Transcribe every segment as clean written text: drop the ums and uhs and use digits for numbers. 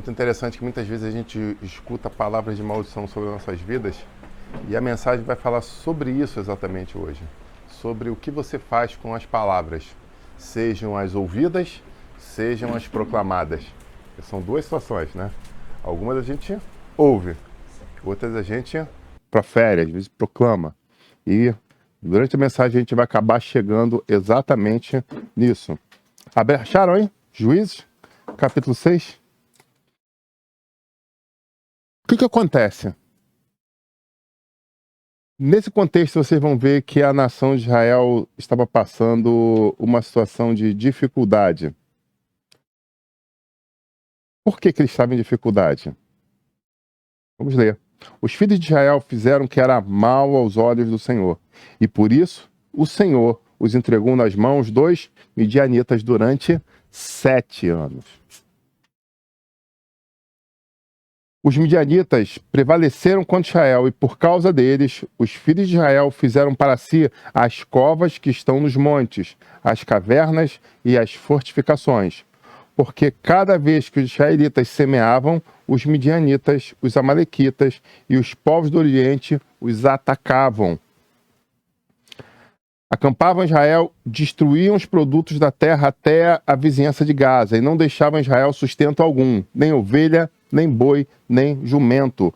Muito interessante que muitas vezes a gente escuta palavras de maldição sobre nossas vidas e a mensagem vai falar sobre isso exatamente hoje. Sobre o que você faz com as palavras, sejam as ouvidas, sejam as proclamadas. São duas situações, né? Algumas a gente ouve, outras a gente profere, às vezes proclama. E durante a mensagem a gente vai acabar chegando exatamente nisso. Acharam aí? Juízes, capítulo 6. O que acontece? Nesse contexto, vocês vão ver que a nação de Israel estava passando uma situação de dificuldade. Por que eles estavam em dificuldade? Vamos ler. Os filhos de Israel fizeram o que era mal aos olhos do Senhor, e por isso o Senhor os entregou nas mãos dos midianitas durante 7 anos. Os midianitas prevaleceram contra Israel, e por causa deles, os filhos de Israel fizeram para si as covas que estão nos montes, as cavernas e as fortificações. Porque cada vez que os israelitas semeavam, os midianitas, os amalequitas e os povos do Oriente os atacavam. Acampavam em Israel, destruíam os produtos da terra até a vizinhança de Gaza, e não deixavam Israel sustento algum, nem ovelha, nem boi, nem jumento,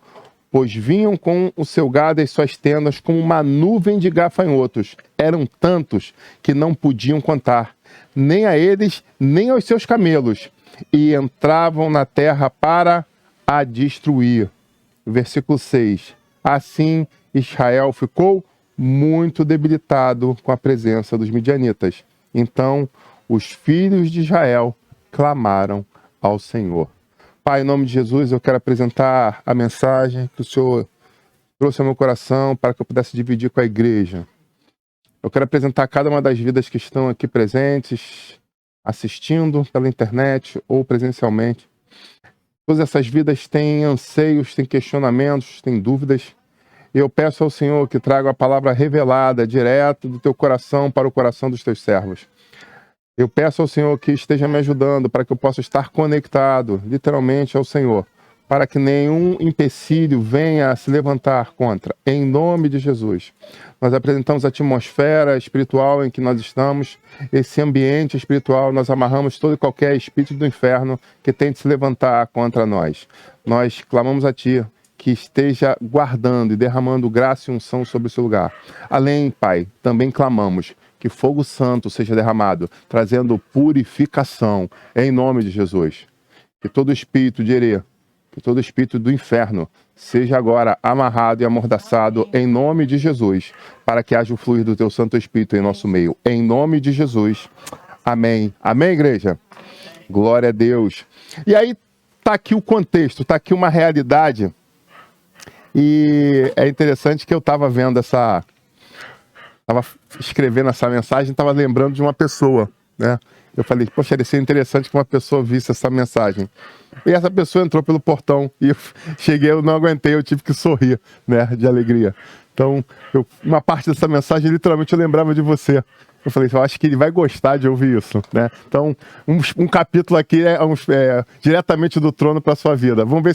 pois vinham com o seu gado e suas tendas como uma nuvem de gafanhotos. Eram tantos que não podiam contar, nem a eles, nem aos seus camelos, e entravam na terra para a destruir. Versículo 6. Assim, Israel ficou muito debilitado com a presença dos midianitas. Então, os filhos de Israel clamaram ao Senhor. Pai, em nome de Jesus, eu quero apresentar a mensagem que o Senhor trouxe ao meu coração para que eu pudesse dividir com a igreja. Eu quero apresentar cada uma das vidas que estão aqui presentes, assistindo pela internet ou presencialmente. Todas essas vidas têm anseios, têm questionamentos, têm dúvidas. Eu peço ao Senhor que traga a palavra revelada, direto do teu coração para o coração dos teus servos. Eu peço ao Senhor que esteja me ajudando para que eu possa estar conectado, literalmente, ao Senhor, para que nenhum empecilho venha a se levantar contra. Em nome de Jesus. Nós apresentamos a atmosfera espiritual em que nós estamos, esse ambiente espiritual, nós amarramos todo e qualquer espírito do inferno que tente se levantar contra nós. Nós clamamos a Ti que esteja guardando e derramando graça e unção sobre esse lugar. Além, Pai, também clamamos que fogo santo seja derramado, trazendo purificação, em nome de Jesus. Que todo espírito de herê, que todo espírito do inferno seja agora amarrado e amordaçado em nome de Jesus, para que haja o fluir do teu Santo Espírito em nosso meio. Em nome de Jesus. Amém. Amém, igreja? Glória a Deus. E aí está aqui o contexto, está aqui uma realidade. E é interessante que eu estava vendo estava escrevendo essa mensagem, estava lembrando de uma pessoa, né? Eu falei, poxa, ia ser interessante que uma pessoa visse essa mensagem. E essa pessoa entrou pelo portão e eu cheguei, eu não aguentei, eu tive que sorrir, né, de alegria. Então, uma parte dessa mensagem, literalmente, eu lembrava de você. Eu falei, eu acho que ele vai gostar de ouvir isso, né? Então, um capítulo aqui é diretamente do trono para a sua vida. Vamos ver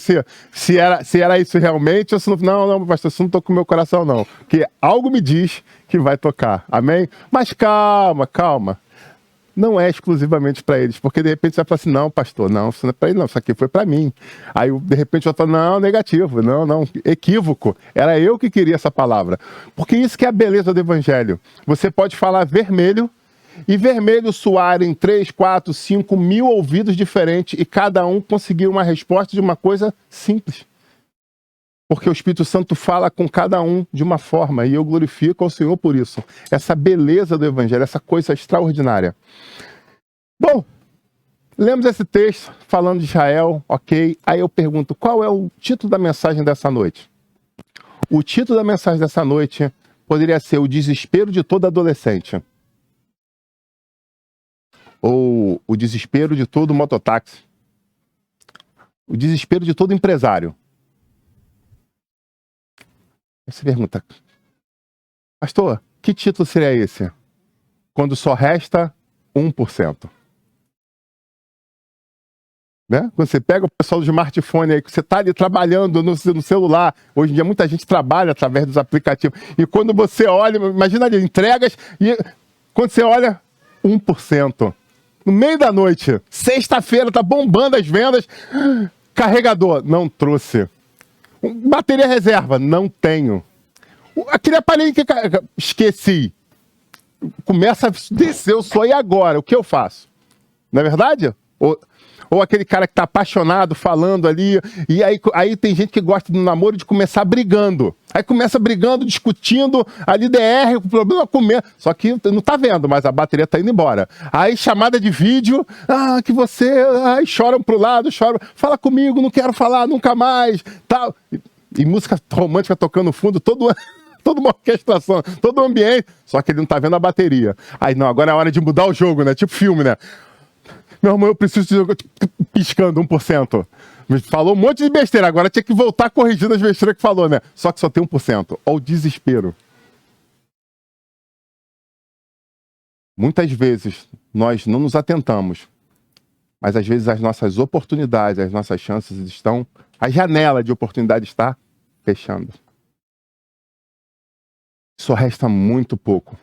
se era isso realmente ou se não. Não, pastor, isso não tocou com o meu coração, não. Porque algo me diz que vai tocar, amém? Mas calma. Não é exclusivamente para eles, porque de repente você vai falar assim, não, pastor, não, isso não é para ele não, isso aqui foi para mim. Aí de repente eu falo, não, negativo, não, equívoco, era eu que queria essa palavra. Porque isso que é a beleza do evangelho. Você pode falar vermelho, e vermelho soar em 3, 4, 5 mil ouvidos diferentes, e cada um conseguir uma resposta de uma coisa simples. Porque o Espírito Santo fala com cada um de uma forma, e eu glorifico ao Senhor por isso. Essa beleza do Evangelho, essa coisa extraordinária. Bom, lemos esse texto falando de Israel, ok? Aí eu pergunto, qual é o título da mensagem dessa noite? O título da mensagem dessa noite poderia ser O Desespero de Todo Adolescente. Ou O Desespero de Todo Mototáxi. O Desespero de Todo Empresário. Você pergunta, pastor, que título seria esse? Quando só resta 1%. Né? Quando você pega o pessoal do smartphone aí, que você está ali trabalhando no celular, hoje em dia muita gente trabalha através dos aplicativos, e quando você olha, imagina ali, entregas, e quando você olha, 1%. No meio da noite, sexta-feira, tá bombando as vendas, carregador, não trouxe. Bateria reserva, não tenho. Aquele aparelho que esqueci. Começa a descer o sonho agora, o que eu faço? Não é verdade? Ou aquele cara que tá apaixonado, falando ali, e aí tem gente que gosta do namoro de começar brigando. Aí começa brigando, discutindo, ali DR, o problema é comer. Só que não tá vendo, mas a bateria tá indo embora. Aí chamada de vídeo, que você... Aí choram pro lado, choram. Fala comigo, não quero falar nunca mais. Tal. E música romântica tocando no fundo, toda uma orquestração, todo o ambiente. Só que ele não tá vendo a bateria. Aí não, agora é a hora de mudar o jogo, né? Tipo filme, né? Meu irmão, eu preciso de... Piscando 1%. Falou um monte de besteira. Agora tinha que voltar corrigindo as besteiras que falou, né? Só que só tem 1%. Olha o desespero. Muitas vezes nós não nos atentamos. Mas às vezes as nossas oportunidades, as nossas chances estão... A janela de oportunidade está fechando. Só resta muito pouco.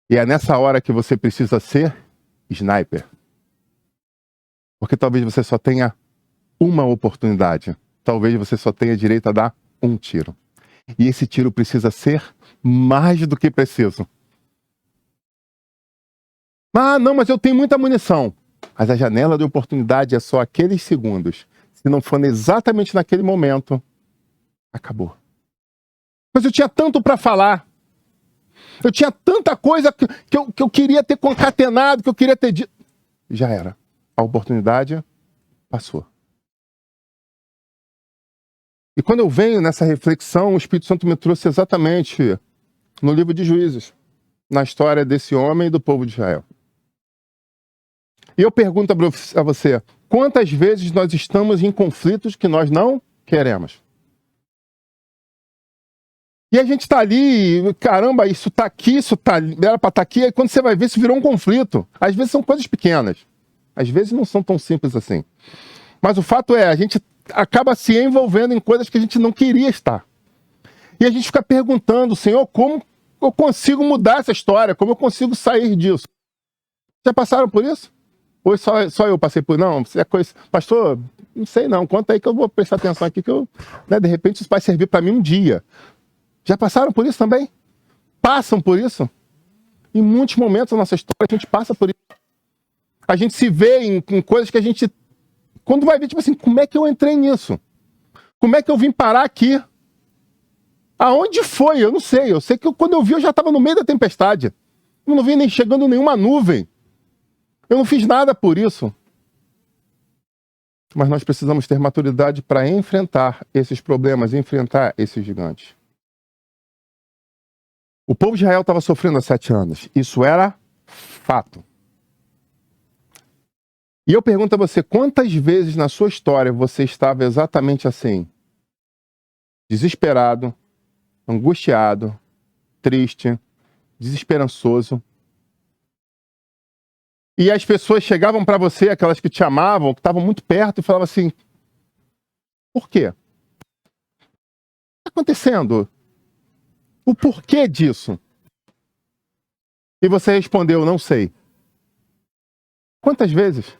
E é nessa hora que você precisa ser sniper. Porque talvez você só tenha uma oportunidade. Talvez você só tenha direito a dar um tiro. E esse tiro precisa ser mais do que preciso. Não, mas eu tenho muita munição. Mas a janela de oportunidade é só aqueles segundos. Se não for exatamente naquele momento, acabou. Mas eu tinha tanto para falar. Eu tinha tanta coisa que eu queria ter concatenado, que eu queria ter dito. Já era. A oportunidade passou. E quando eu venho nessa reflexão, o Espírito Santo me trouxe exatamente no livro de Juízes, na história desse homem e do povo de Israel. E eu pergunto a você, quantas vezes nós estamos em conflitos que nós não queremos? E a gente está ali, caramba, isso está aqui, isso era para estar aqui, aí quando você vai ver, isso virou um conflito. Às vezes são coisas pequenas. Às vezes não são tão simples assim. Mas o fato é, a gente acaba se envolvendo em coisas que a gente não queria estar. E a gente fica perguntando, Senhor, como eu consigo mudar essa história? Como eu consigo sair disso? Já passaram por isso? Ou só eu passei por... Não, é coisa... Pastor, não sei não, conta aí que eu vou prestar atenção aqui, que eu... de repente isso vai servir para mim um dia. Já passaram por isso também? Passam por isso? Em muitos momentos da nossa história a gente passa por isso. A gente se vê em coisas que a gente... Quando vai ver, tipo assim, como é que eu entrei nisso? Como é que eu vim parar aqui? Aonde foi? Eu não sei. Eu sei que quando eu vi, eu já estava no meio da tempestade. Eu não vi nem chegando nenhuma nuvem. Eu não fiz nada por isso. Mas nós precisamos ter maturidade para enfrentar esses problemas, enfrentar esses gigantes. O povo de Israel estava sofrendo há 7 anos. Isso era fato. E eu pergunto a você, quantas vezes na sua história você estava exatamente assim? Desesperado, angustiado, triste, desesperançoso. E as pessoas chegavam para você, aquelas que te amavam, que estavam muito perto, e falavam assim, por quê? O que está acontecendo? O porquê disso? E você respondeu, não sei. Quantas vezes?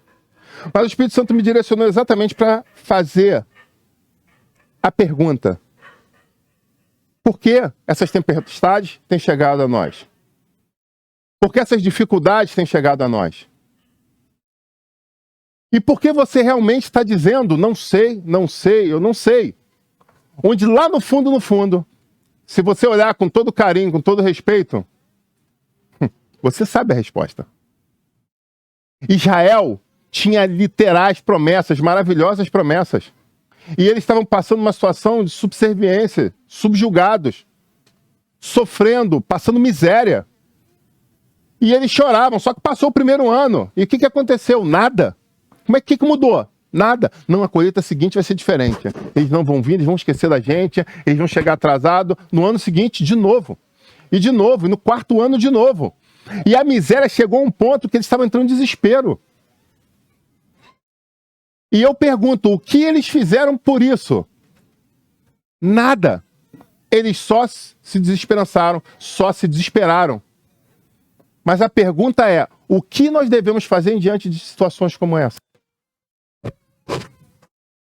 Mas o Espírito Santo me direcionou exatamente para fazer a pergunta. Por que essas tempestades têm chegado a nós? Por que essas dificuldades têm chegado a nós? E por que você realmente está dizendo, não sei, não sei, eu não sei? Onde lá no fundo, se você olhar com todo carinho, com todo respeito, você sabe a resposta. Israel tinha literais promessas, maravilhosas promessas. E eles estavam passando uma situação de subserviência, subjugados, sofrendo, passando miséria. E eles choravam, só que passou o primeiro ano. E o que aconteceu? Nada. Como é que mudou? Nada. Não, a colheita seguinte vai ser diferente. Eles não vão vir, eles vão esquecer da gente, eles vão chegar atrasados. No ano seguinte, de novo. E de novo, e no 4º ano, de novo. E a miséria chegou a um ponto que eles estavam entrando em desespero. E eu pergunto, o que eles fizeram por isso? Nada. Eles só se desesperançaram, só se desesperaram. Mas a pergunta é, o que nós devemos fazer diante de situações como essa?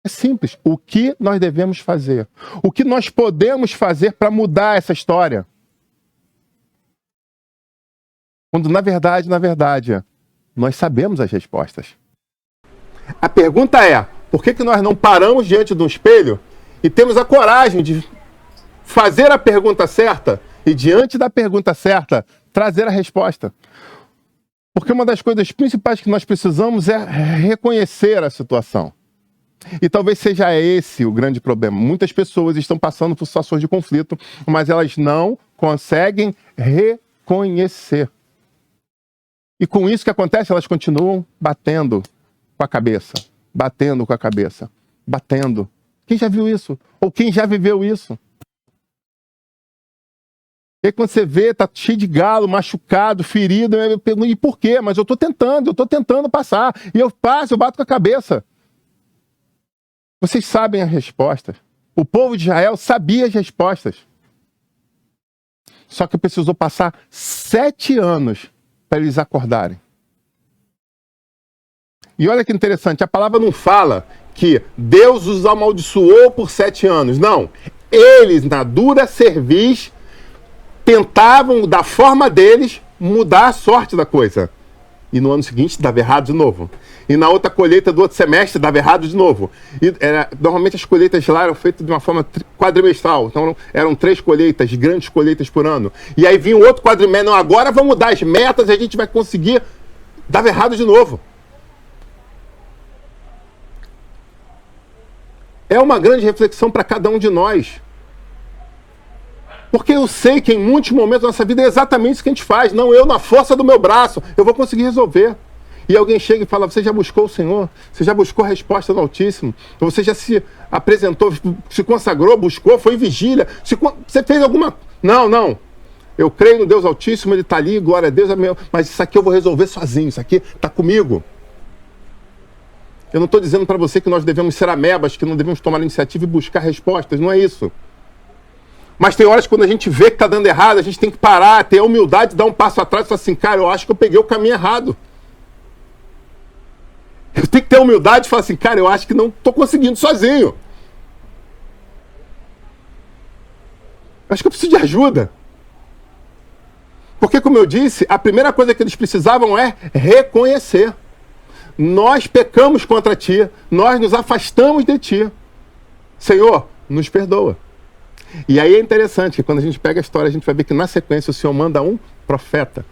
É simples. O que nós devemos fazer? O que nós podemos fazer para mudar essa história? Quando, na verdade, nós sabemos as respostas. A pergunta é, por que nós não paramos diante de um espelho e temos a coragem de fazer a pergunta certa e, diante da pergunta certa, trazer a resposta? Porque uma das coisas principais que nós precisamos é reconhecer a situação. E talvez seja esse o grande problema. Muitas pessoas estão passando por situações de conflito, mas elas não conseguem reconhecer. E com isso que acontece, elas continuam batendo com a cabeça, batendo com a cabeça, batendo. Quem já viu isso? Ou quem já viveu isso? E aí quando você vê, tá cheio de galo, machucado, ferido, eu pergunto, e por quê? Mas eu tô tentando passar. E eu passo, eu bato com a cabeça. Vocês sabem as respostas. O povo de Israel sabia as respostas. Só que precisou passar 7 anos para eles acordarem. E olha que interessante, a palavra não fala que Deus os amaldiçoou por 7 anos. Não. Eles, na dura cerviz, tentavam, da forma deles, mudar a sorte da coisa. E no ano seguinte dava errado de novo. E na outra colheita do outro semestre dava errado de novo. Normalmente as colheitas lá eram feitas de uma forma quadrimestral. Então eram 3 colheitas, grandes colheitas por ano. E aí vinha o outro quadrimestre. Não, agora vamos mudar as metas e a gente vai conseguir. Dava errado de novo. É uma grande reflexão para cada um de nós. Porque eu sei que em muitos momentos da nossa vida é exatamente isso que a gente faz. Não, eu na força do meu braço, eu vou conseguir resolver. E alguém chega e fala, você já buscou o Senhor? Você já buscou a resposta do Altíssimo? Você já se apresentou, se consagrou, buscou, foi em vigília? Você fez alguma... Não. Eu creio no Deus Altíssimo, Ele está ali, glória a Deus, mas isso aqui eu vou resolver sozinho, isso aqui está comigo. Eu não estou dizendo para você que nós devemos ser amebas, que não devemos tomar iniciativa e buscar respostas, não é isso. Mas tem horas que quando a gente vê que está dando errado, a gente tem que parar, ter a humildade, dar um passo atrás e falar assim, cara, eu acho que eu peguei o caminho errado. Eu tenho que ter a humildade e falar assim, cara, eu acho que não estou conseguindo sozinho. Eu acho que eu preciso de ajuda. Porque, como eu disse, a primeira coisa que eles precisavam é reconhecer. Nós pecamos contra ti, nós nos afastamos de ti. Senhor, nos perdoa. E aí é interessante que quando a gente pega a história, a gente vai ver que na sequência o Senhor manda um profeta.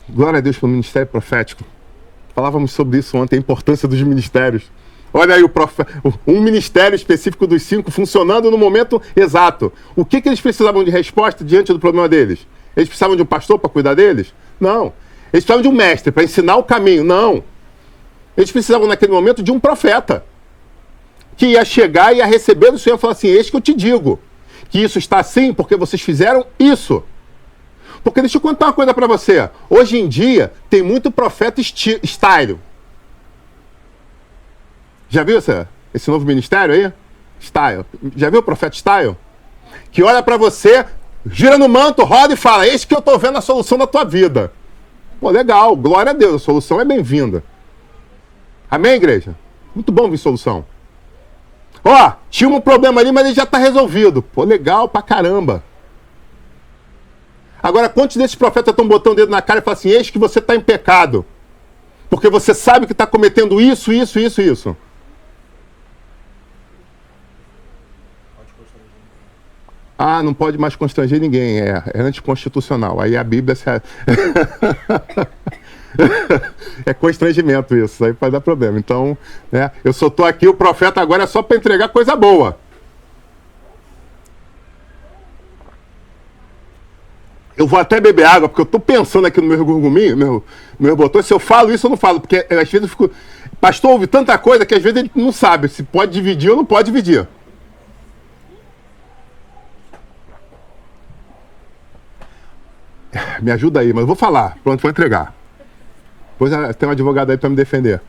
Glória a Deus pelo ministério profético. Falávamos sobre isso ontem, a importância dos ministérios. Olha aí um ministério específico dos 5 funcionando no momento exato. O que eles precisavam de resposta diante do problema deles? Eles precisavam de um pastor para cuidar deles? Não. Eles precisavam de um mestre para ensinar o caminho? Não. Eles precisavam naquele momento de um profeta que ia chegar e ia receber do Senhor e falar assim, eis que eu te digo que isso está assim porque vocês fizeram isso. Porque deixa eu contar uma coisa para você. Hoje em dia tem muito profeta style. Já viu esse novo ministério aí? Style. Já viu o profeta style? Que olha para você, gira no manto, roda e fala, eis que eu estou vendo a solução da tua vida. Pô, legal, glória a Deus, a solução é bem-vinda. Amém, igreja? Muito bom vir solução. Ó, tinha um problema ali, mas ele já está resolvido. Pô, legal pra caramba. Agora, quantos desses profetas estão botando o dedo na cara e falam assim, eis que você está em pecado, porque você sabe que está cometendo isso. Ah, não pode mais constranger ninguém, é anticonstitucional. Aí a Bíblia é constrangimento isso, aí pode dar problema. Então, né, eu só estou aqui, o profeta agora é só para entregar coisa boa. Eu vou até beber água, porque eu estou pensando aqui no meu gurguminho, meu botão, se eu falo isso ou não falo, porque às vezes eu fico... Pastor, ouve tanta coisa que às vezes ele não sabe se pode dividir ou não pode dividir. Me ajuda aí, mas eu vou falar. Pronto, vou entregar. Depois tem um advogado aí para me defender.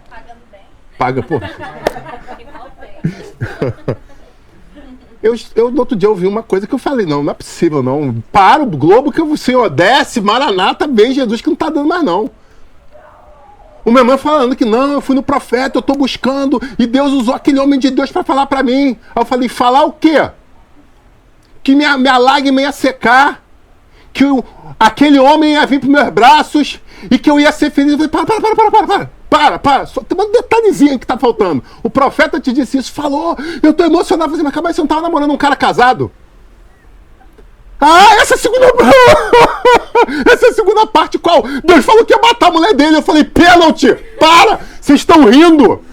Pagando bem. Paga, pô. Igual bem. Eu no outro dia ouvi uma coisa que eu falei, não é possível, não. Para o Globo que o Senhor desce, Maranata, vem Jesus que não tá dando mais, não. O meu irmão falando que não, eu fui no profeta, eu tô buscando, e Deus usou aquele homem de Deus para falar para mim. Aí eu falei, falar o quê? Que minha lágrima ia secar, que aquele homem ia vir pros meus braços, e que eu ia ser feliz. Eu falei, para, só tem um detalhezinho que tá faltando. O profeta te disse isso, falou, eu tô emocionado, mas você não tava namorando um cara casado? Ah, essa é a segunda parte, qual? Deus falou que ia matar a mulher dele. Eu falei, pênalti, para, vocês estão rindo.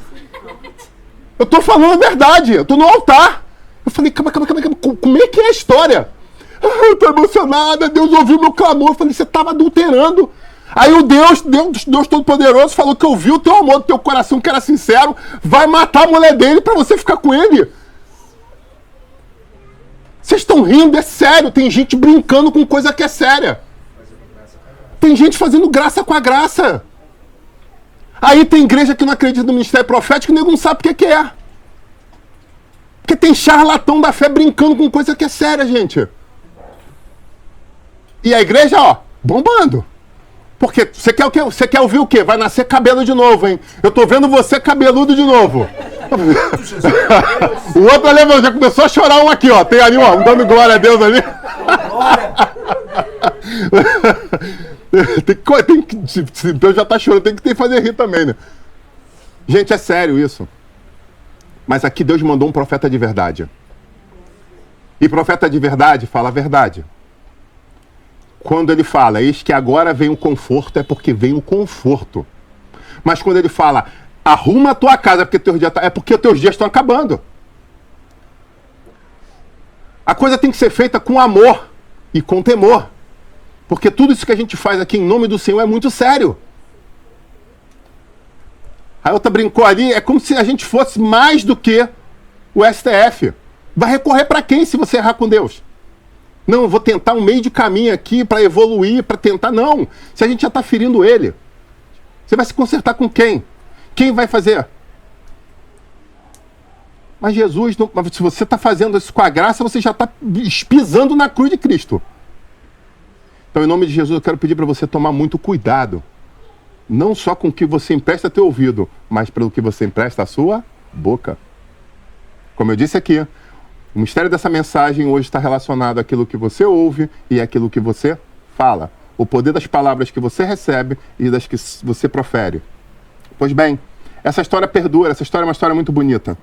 Eu tô falando a verdade, eu tô no altar. Eu falei, calma, como é que é a história? Eu tô emocionada, Deus ouviu meu clamor. Eu falei, você tava adulterando. Aí o Deus Todo-Poderoso falou que ouviu o teu amor, do teu coração, que era sincero, vai matar a mulher dele pra você ficar com ele. Vocês estão rindo, é sério. Tem gente brincando com coisa que é séria. Tem gente fazendo graça com a graça. Aí tem igreja que não acredita no ministério profético e o nego não sabe o que é. Porque tem charlatão da fé brincando com coisa que é séria, gente. E a igreja, ó, bombando. Porque você quer o quê? Você quer ouvir o quê? Vai nascer cabelo de novo, hein? Eu tô vendo você cabeludo de novo. O outro levantou, já começou a chorar um aqui, ó. Tem ali, ó, um dando glória a Deus ali. Se Deus já tá chorando, tem que fazer rir também, né? Gente, é sério isso. Mas aqui Deus mandou um profeta de verdade. E profeta de verdade fala a verdade. Quando ele fala, eis que agora vem o conforto, é porque vem o conforto. Mas quando ele fala, arruma a tua casa, porque teus dias é porque os teus dias estão acabando. A coisa tem que ser feita com amor e com temor. Porque tudo isso que a gente faz aqui em nome do Senhor é muito sério. A outra brincou ali, é como se a gente fosse mais do que o STF. Vai recorrer para quem se você errar com Deus? Não, eu vou tentar um meio de caminho aqui para evoluir, para tentar. Não, se a gente já está ferindo ele. Você vai se consertar com quem? Quem vai fazer? Mas Jesus, se você está fazendo isso com a graça, você já está pisando na cruz de Cristo. Então, em nome de Jesus, eu quero pedir para você tomar muito cuidado. Não só com o que você empresta teu ouvido, mas pelo que você empresta a sua boca. Como eu disse aqui, o mistério dessa mensagem hoje está relacionado àquilo que você ouve e àquilo que você fala. O poder das palavras que você recebe e das que você profere. Pois bem, essa história perdura, essa história é uma história muito bonita.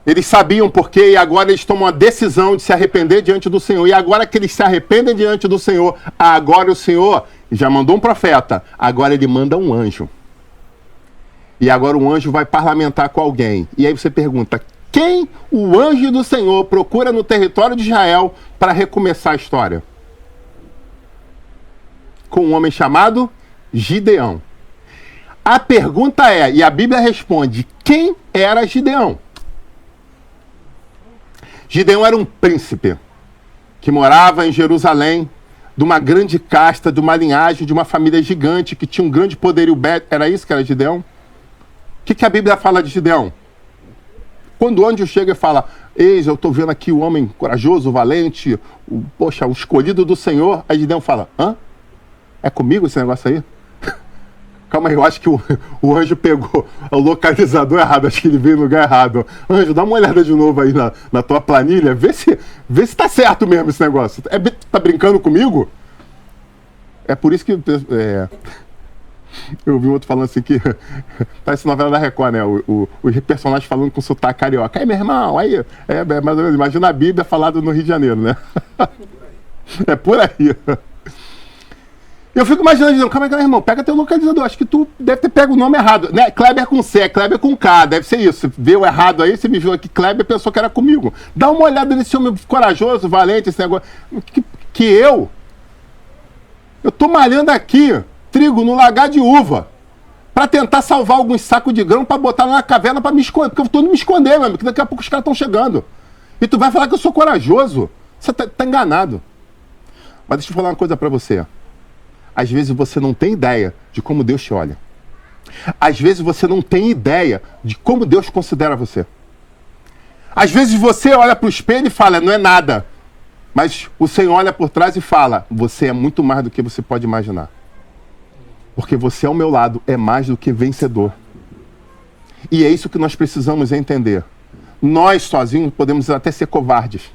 Eles sabiam por quê e agora eles tomam a decisão de se arrepender diante do Senhor. E agora que eles se arrependem diante do Senhor, agora o Senhor já mandou um profeta, agora ele manda um anjo. E agora o anjo vai parlamentar com alguém. E aí você pergunta, quem o anjo do Senhor procura no território de Israel para recomeçar a história? Com um homem chamado Gideão. A pergunta é, e a Bíblia responde, quem era Gideão? Gideão era um príncipe que morava em Jerusalém, de uma grande casta, de uma linhagem, de uma família gigante, que tinha um grande poderio bélico. Era isso que era Gideão? O que a Bíblia fala de Gideão? Quando o anjo chega e fala, eis, eu estou vendo aqui o homem corajoso, valente, o escolhido do Senhor, aí Gideão fala, hã? É comigo esse negócio aí? Calma aí, eu acho que o anjo pegou o localizador errado, acho que ele veio no lugar errado. Anjo, dá uma olhada de novo aí na tua planilha, vê se tá certo mesmo esse negócio. Tá brincando comigo? É por isso que... eu vi um outro falando assim que... Parece novela da Record, né? Os personagens falando com sotaque carioca. Aí, meu irmão, aí... mais ou menos, imagina a Bíblia falada no Rio de Janeiro, né? É por aí. Eu fico imaginando, dizendo, calma aí, meu irmão, pega teu localizador. Acho que tu deve ter pego o nome errado. Né? Kleber com C, é Kleber com K, deve ser isso. Você viu errado aí, você me viu aqui, Kleber pensou que era comigo. Dá uma olhada nesse homem corajoso, valente, esse negócio. Eu tô malhando aqui trigo no lagar de uva para tentar salvar alguns sacos de grão para botar lá na caverna para me esconder. Porque eu tô indo me esconder, meu amigo, porque daqui a pouco os caras estão chegando. E tu vai falar que eu sou corajoso. Você tá enganado. Mas deixa eu falar uma coisa para você. Às vezes você não tem ideia de como Deus te olha. Às vezes você não tem ideia de como Deus considera você. Às vezes você olha para o espelho e fala, não é nada. Mas o Senhor olha por trás e fala, você é muito mais do que você pode imaginar. Porque você ao meu lado é mais do que vencedor. E é isso que nós precisamos entender. Nós sozinhos podemos até ser covardes.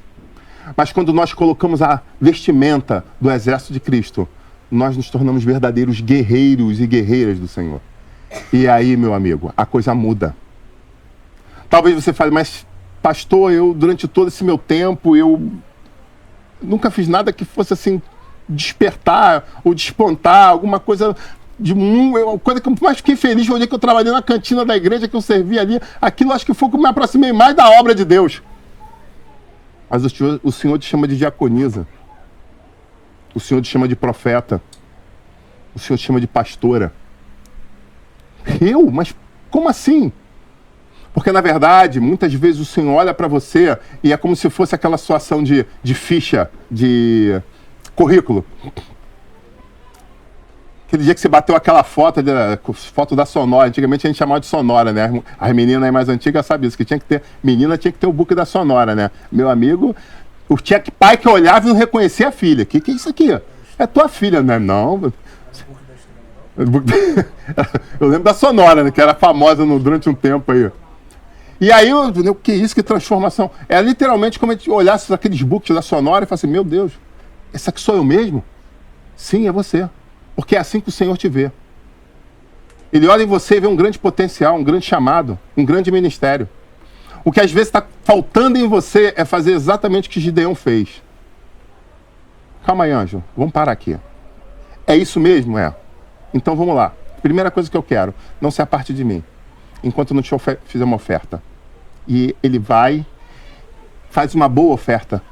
Mas quando nós colocamos a vestimenta do exército de Cristo, nós nos tornamos verdadeiros guerreiros e guerreiras do Senhor. E aí, meu amigo, a coisa muda. Talvez você fale, mas pastor, eu durante todo esse meu tempo, eu nunca fiz nada que fosse assim, despertar ou despontar, alguma coisa coisa que eu mais fiquei feliz foi o dia que eu trabalhei na cantina da igreja, que eu servi ali. Aquilo acho que foi o que eu me aproximei mais da obra de Deus. Mas o Senhor te chama de diaconisa. O Senhor te chama de profeta. O Senhor te chama de pastora. Eu? Mas como assim? Porque, na verdade, muitas vezes o Senhor olha para você e é como se fosse aquela situação de ficha, de currículo. Aquele dia que você bateu aquela foto da Sonora. Antigamente a gente chamava de Sonora, né? As meninas aí mais antigas sabiam isso, que tinha que ter... Menina tinha que ter o book da Sonora, né? Meu amigo, tinha pai que olhava e não reconhecia a filha. Que é isso aqui? É tua filha, né? Não. Eu lembro da Sonora, né? Que era famosa durante um tempo aí. E aí, o que é isso? Que transformação? É literalmente como a gente olhasse aqueles books da Sonora e falasse, meu Deus, esse aqui sou eu mesmo? Sim, é você. Porque é assim que o Senhor te vê. Ele olha em você e vê um grande potencial, um grande chamado, um grande ministério. O que às vezes está faltando em você é fazer exatamente o que Gideão fez. Calma aí, anjo. Vamos parar aqui. É isso mesmo? É. Então vamos lá. Primeira coisa que eu quero, não se aparte de mim, enquanto não te fizer uma oferta. E ele vai, faz uma boa oferta,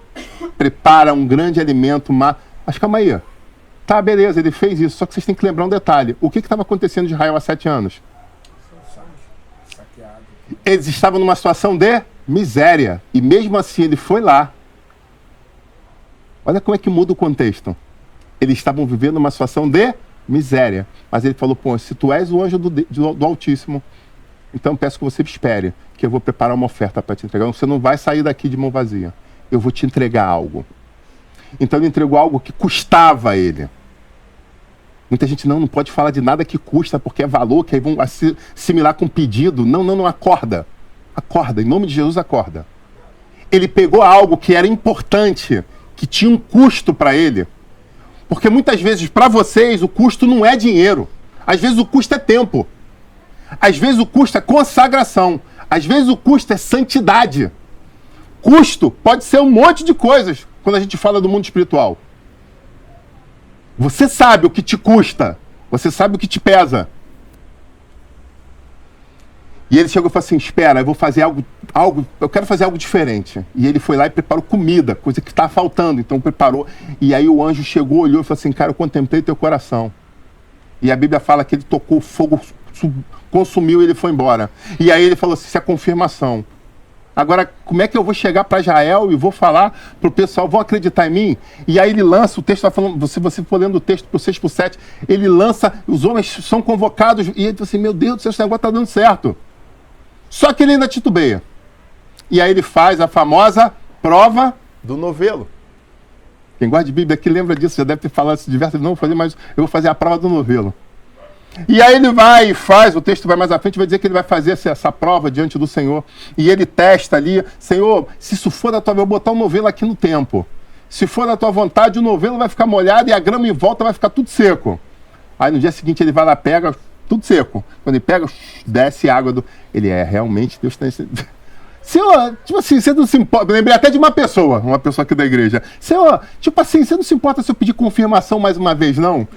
prepara um grande alimento, mas calma aí. Tá, beleza, ele fez isso, só que vocês têm que lembrar um detalhe. O que estava acontecendo em Israel há 7 anos? Eles estavam numa situação de miséria. E mesmo assim ele foi lá. Olha como é que muda o contexto. Eles estavam vivendo uma situação de miséria. Mas ele falou, pô, se tu és o anjo do Altíssimo, então peço que você espere, que eu vou preparar uma oferta para te entregar. Você não vai sair daqui de mão vazia. Eu vou te entregar algo. Então ele entregou algo que custava a ele. Muita gente não pode falar de nada que custa, porque é valor, que aí vão assimilar com pedido. Não, acorda. Acorda, em nome de Jesus, acorda. Ele pegou algo que era importante, que tinha um custo para ele. Porque muitas vezes, para vocês, o custo não é dinheiro. Às vezes o custo é tempo. Às vezes o custo é consagração. Às vezes o custo é santidade. Custo pode ser um monte de coisas quando a gente fala do mundo espiritual. Você sabe o que te custa. Você sabe o que te pesa. E ele chegou e falou assim, espera, eu vou fazer algo, eu quero fazer algo diferente. E ele foi lá e preparou comida, coisa que está faltando. Então preparou. E aí o anjo chegou, olhou e falou assim, cara, eu contemplei teu coração. E a Bíblia fala que ele tocou fogo, consumiu e ele foi embora. E aí ele falou assim, isso é confirmação. Agora, como é que eu vou chegar para Israel e vou falar para o pessoal, vão acreditar em mim? E aí ele lança, o texto está falando, se você for lendo o texto para o 6 por 7, ele lança, os homens são convocados, e ele fala assim, meu Deus do céu, esse negócio está dando certo. Só que ele ainda titubeia. E aí ele faz a famosa prova do novelo. Quem gosta de Bíblia aqui lembra disso, já deve ter falado isso diversas vezes, não vou fazer, mas eu vou fazer a prova do novelo. E aí ele vai e faz, o texto vai mais à frente, vai dizer que ele vai fazer essa prova diante do Senhor. E ele testa ali, Senhor, se isso for da tua vontade, eu vou botar um novelo aqui no tempo. Se for da tua vontade, o novelo vai ficar molhado e a grama em volta vai ficar tudo seco. Aí no dia seguinte ele vai lá, pega, tudo seco. Quando ele pega, desce água do... Ele realmente, Deus está... Senhor, tipo assim, você não se importa... Lembrei até de uma pessoa aqui da igreja. Senhor, tipo assim, você não se importa se eu pedir confirmação mais uma vez, não?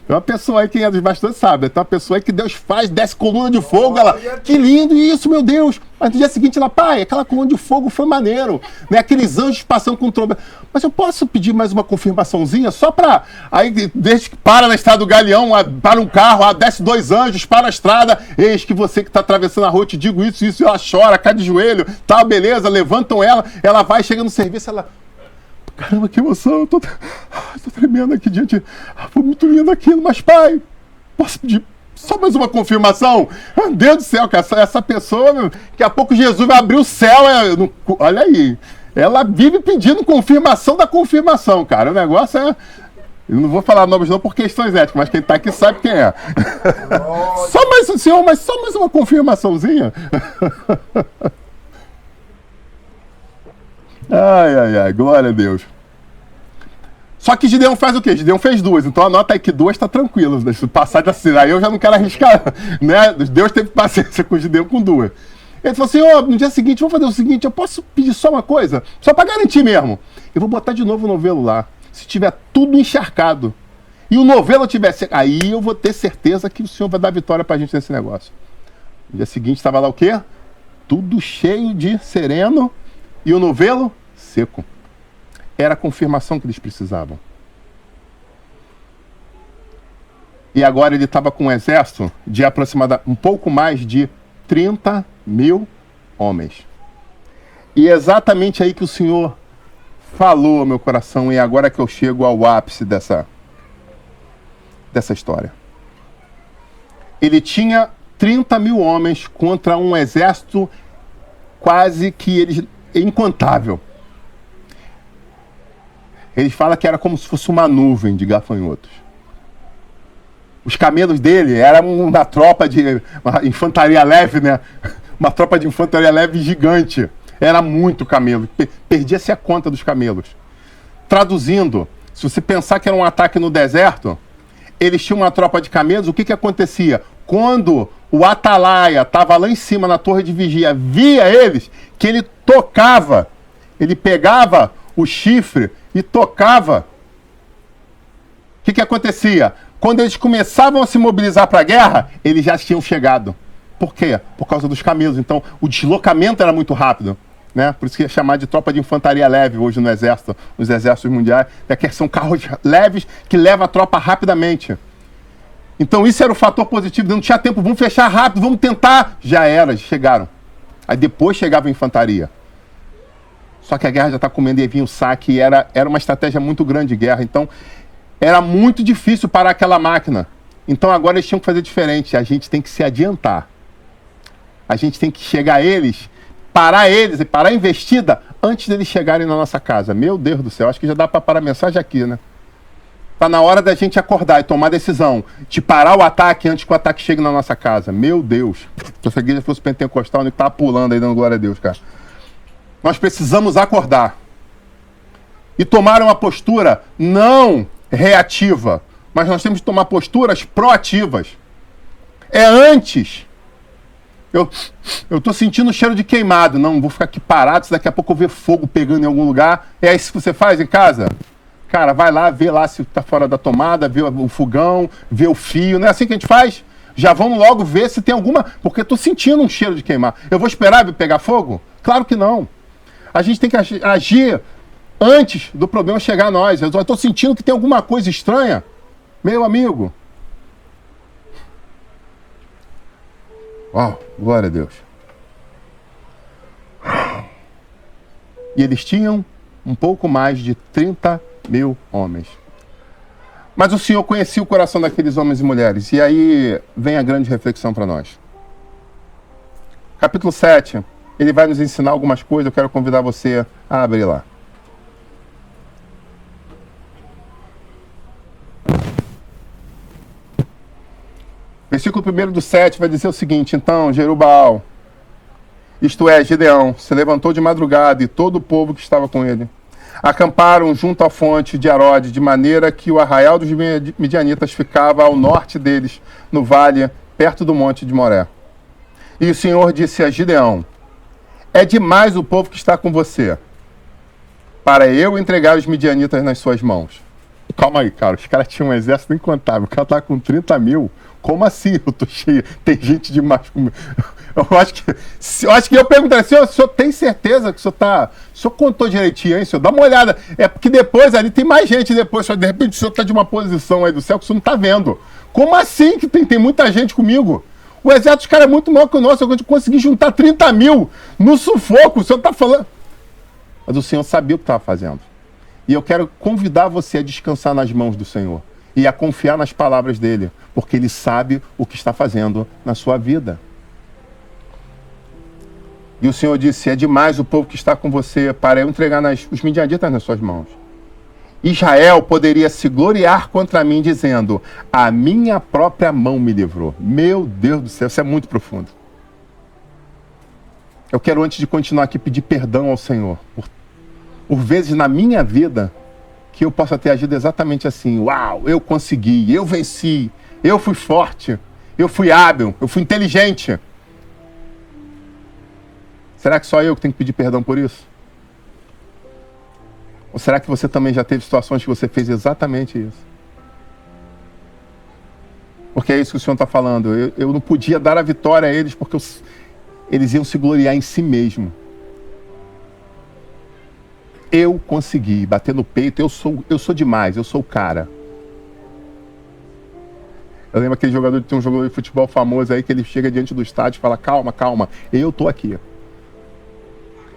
É uma pessoa aí, quem é dos bastante sabe, é uma pessoa aí que Deus faz, desce coluna de fogo, ela, que lindo isso, meu Deus. Mas no dia seguinte ela, pai, aquela coluna de fogo foi maneiro, né? Aqueles anjos passando com trombeta. Mas eu posso pedir mais uma confirmaçãozinha só pra... Aí, desde que para na estrada do Galeão, para um carro, desce 2 anjos, para a estrada, eis que você que está atravessando a rua, eu te digo isso, ela chora, cai de joelho, tá, beleza, levantam ela vai, chega no serviço, ela... Caramba, que emoção, eu tô tremendo aqui diante. Foi muito lindo aquilo, mas pai, posso pedir só mais uma confirmação? Meu Deus do céu, cara, essa pessoa, daqui a pouco Jesus vai abrir o céu, olha aí. Ela vive pedindo confirmação da confirmação, cara. O negócio é... Eu não vou falar nomes não por questões éticas, mas quem tá aqui sabe quem é. Só mais, senhor, mas só mais uma confirmaçãozinha. Ai, glória a Deus. Só que Gideão faz o quê? Gideão fez duas, então anota aí que duas tá tranquilo. Se passar de assim, aí eu já não quero arriscar, né? Deus teve paciência com Gideão com duas. Ele falou assim, no dia seguinte, vamos fazer o seguinte, eu posso pedir só uma coisa? Só para garantir mesmo. Eu vou botar de novo o novelo lá. Se tiver tudo encharcado e o novelo tiver seco, aí eu vou ter certeza que o Senhor vai dar vitória pra gente nesse negócio. No dia seguinte estava lá o quê? Tudo cheio de sereno e o novelo seco. Era a confirmação que eles precisavam. E agora ele estava com um exército de aproximadamente um pouco mais de 30 mil homens. E é exatamente aí que o Senhor falou ao meu coração, e agora que eu chego ao ápice dessa história. Ele tinha 30 mil homens contra um exército quase que incontável. Ele fala que era como se fosse uma nuvem de gafanhotos. Os camelos dele eram uma tropa de infantaria leve, né? Uma tropa de infantaria leve gigante. Era muito camelo. Perdia-se a conta dos camelos. Traduzindo, se você pensar que era um ataque no deserto, eles tinham uma tropa de camelos, o que acontecia? Quando o atalaia estava lá em cima na torre de vigia, via eles, que ele tocava, ele pegava o chifre e tocava. O que acontecia? Quando eles começavam a se mobilizar para a guerra, eles já tinham chegado. Por quê? Por causa dos camelos. Então, o deslocamento era muito rápido, né? Por isso que é chamado de tropa de infantaria leve hoje no exército, nos exércitos mundiais, que são carros leves que levam a tropa rapidamente. Então, isso era o fator positivo. Não tinha tempo, vamos fechar rápido, vamos tentar. Já era, chegaram. Aí depois chegava a infantaria. Só que a guerra já está comendo e vinha o saque, e era uma estratégia muito grande de guerra. Então, era muito difícil parar aquela máquina. Então, agora eles tinham que fazer diferente. A gente tem que se adiantar. A gente tem que chegar a eles, parar a investida antes deles chegarem na nossa casa. Meu Deus do céu, acho que já dá para parar a mensagem aqui, né? Tá na hora da gente acordar e tomar a decisão de parar o ataque antes que o ataque chegue na nossa casa. Meu Deus. Se essa igreja fosse pentecostal, ele tava pulando aí dando glória a Deus, cara. Nós precisamos acordar e tomar uma postura não reativa, mas nós temos que tomar posturas proativas. É antes. Eu tô sentindo o cheiro de queimado. Não, vou ficar aqui parado, se daqui a pouco eu ver fogo pegando em algum lugar. É isso que você faz em casa? Cara, vai lá, vê lá se tá fora da tomada, vê o fogão, vê o fio. Não é assim que a gente faz? Já vamos logo ver se tem alguma... Porque eu tô sentindo um cheiro de queimar. Eu vou esperar pegar fogo? Claro que não. A gente tem que agir antes do problema chegar a nós. Eu tô sentindo que tem alguma coisa estranha. Meu amigo... glória a Deus. E eles tinham um pouco mais de 30 mil homens. Mas o Senhor conhecia o coração daqueles homens e mulheres. E aí vem a grande reflexão para nós. Capítulo 7, ele vai nos ensinar algumas coisas. Eu quero convidar você a abrir lá. Versículo 1 do 7 vai dizer o seguinte: então Jerubaal, isto é, Gideão, se levantou de madrugada e todo o povo que estava com ele acamparam junto à fonte de Arode, de maneira que o arraial dos midianitas ficava ao norte deles, no vale, perto do monte de Moré. E o Senhor disse a Gideão: é demais o povo que está com você, para eu entregar os midianitas nas suas mãos. Calma aí, cara, os caras tinham um exército incontável, o cara tá com 30 mil. Como assim? Eu tô cheio, tem gente demais comigo. Eu acho que eu perguntaria, senhor, o senhor tem certeza que o senhor tá... O senhor contou direitinho, hein, senhor? Dá uma olhada. É porque depois ali tem mais gente depois, só de repente o senhor tá de uma posição aí do céu que o senhor não tá vendo. Como assim que tem muita gente comigo? O exército dos caras é muito maior que o nosso, eu consegui juntar 30 mil no sufoco, o senhor tá falando... Mas o Senhor sabia o que estava fazendo. E eu quero convidar você a descansar nas mãos do Senhor e a confiar nas palavras dele, porque ele sabe o que está fazendo na sua vida. E o Senhor disse, é demais o povo que está com você para eu entregar os midianitas nas suas mãos. Israel poderia se gloriar contra mim, dizendo, a minha própria mão me livrou. Meu Deus do céu, isso é muito profundo. Eu quero, antes de continuar aqui, pedir perdão ao Senhor por vezes na minha vida que eu possa ter agido exatamente assim. Uau, eu consegui, eu venci, eu fui forte, eu fui hábil, eu fui inteligente. Será que só eu que tenho que pedir perdão por isso? Ou será que você também já teve situações que você fez exatamente isso? Porque é isso que o Senhor está falando. Eu não podia dar a vitória a eles porque eles iam se gloriar em si mesmo. Eu consegui bater no peito, eu sou demais, eu sou o cara. Eu lembro aquele jogador, tem um jogador de futebol famoso aí que ele chega diante do estádio e fala, calma, calma, eu tô aqui.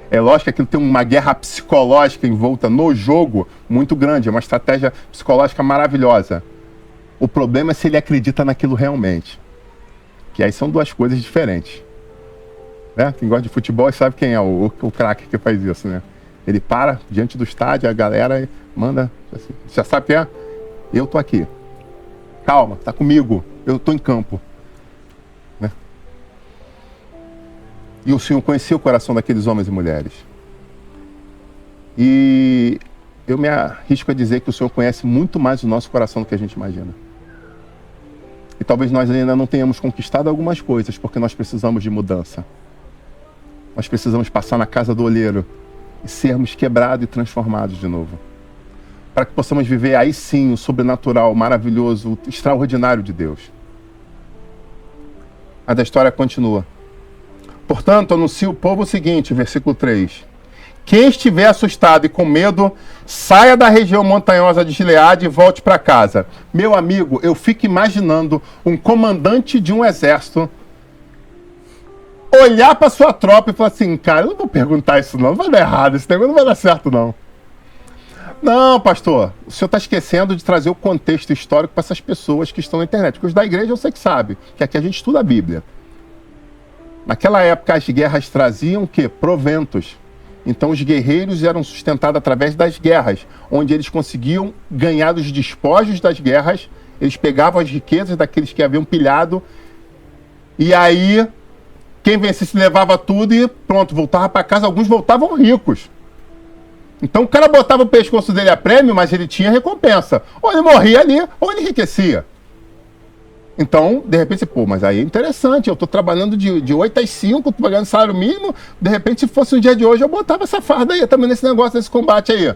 É lógico que aquilo tem uma guerra psicológica envolta no jogo muito grande, é uma estratégia psicológica maravilhosa. O problema é se ele acredita naquilo realmente. Que aí são duas coisas diferentes. Né? Quem gosta de futebol sabe quem é o craque que faz isso, né? Ele para diante do estádio, a galera manda, assim, já sabe quem é? Eu tô aqui. Calma, tá comigo, eu tô em campo. Né? E o Senhor conhecia o coração daqueles homens e mulheres. E eu me arrisco a dizer que o Senhor conhece muito mais o nosso coração do que a gente imagina. E talvez nós ainda não tenhamos conquistado algumas coisas, porque nós precisamos de mudança. Nós precisamos passar na casa do olheiro e sermos quebrados e transformados de novo. Para que possamos viver aí sim o sobrenatural, o maravilhoso, o extraordinário de Deus. A da história continua. Portanto, anuncio ao povo o seguinte, versículo 3. Quem estiver assustado e com medo, saia da região montanhosa de Gileade e volte para casa. Meu amigo, eu fico imaginando um comandante de um exército olhar para sua tropa e falar assim, cara, eu não vou perguntar isso não vai dar errado, esse negócio não vai dar certo não. Não, pastor, o senhor está esquecendo de trazer o contexto histórico para essas pessoas que estão na internet. Porque os da igreja eu sei que sabe, que aqui a gente estuda a Bíblia. Naquela época as guerras traziam o quê? Proventos. Então os guerreiros eram sustentados através das guerras, onde eles conseguiam ganhar os despojos das guerras, eles pegavam as riquezas daqueles que haviam pilhado, e aí quem vencesse levava tudo e pronto, voltava para casa, alguns voltavam ricos. Então o cara botava o pescoço dele a prêmio, mas ele tinha recompensa. Ou ele morria ali, ou ele enriquecia. Então, de repente, pô, mas aí é interessante, eu tô trabalhando de 8 às 5, tô pagando salário mínimo, de repente, se fosse o dia de hoje, eu botava essa farda aí, também nesse negócio, nesse combate aí.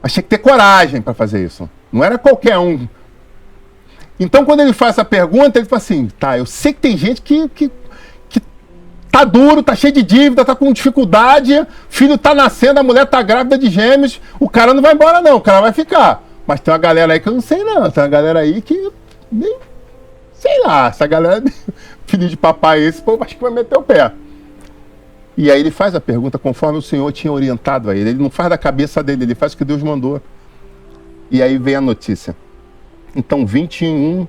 Mas tinha que ter coragem para fazer isso. Não era qualquer um. Então, quando ele faz essa pergunta, ele fala assim, tá, eu sei que tem gente que tá duro, tá cheio de dívida, tá com dificuldade, filho tá nascendo, a mulher tá grávida de gêmeos, o cara não vai embora não, o cara vai ficar. Mas tem uma galera aí que eu não sei não, tem uma galera aí que nem, sei lá, essa galera, filho de papai esse, pô, acho que vai meter o pé. E aí ele faz a pergunta conforme o Senhor tinha orientado a ele, ele não faz da cabeça dele, ele faz o que Deus mandou. E aí vem a notícia. Então 22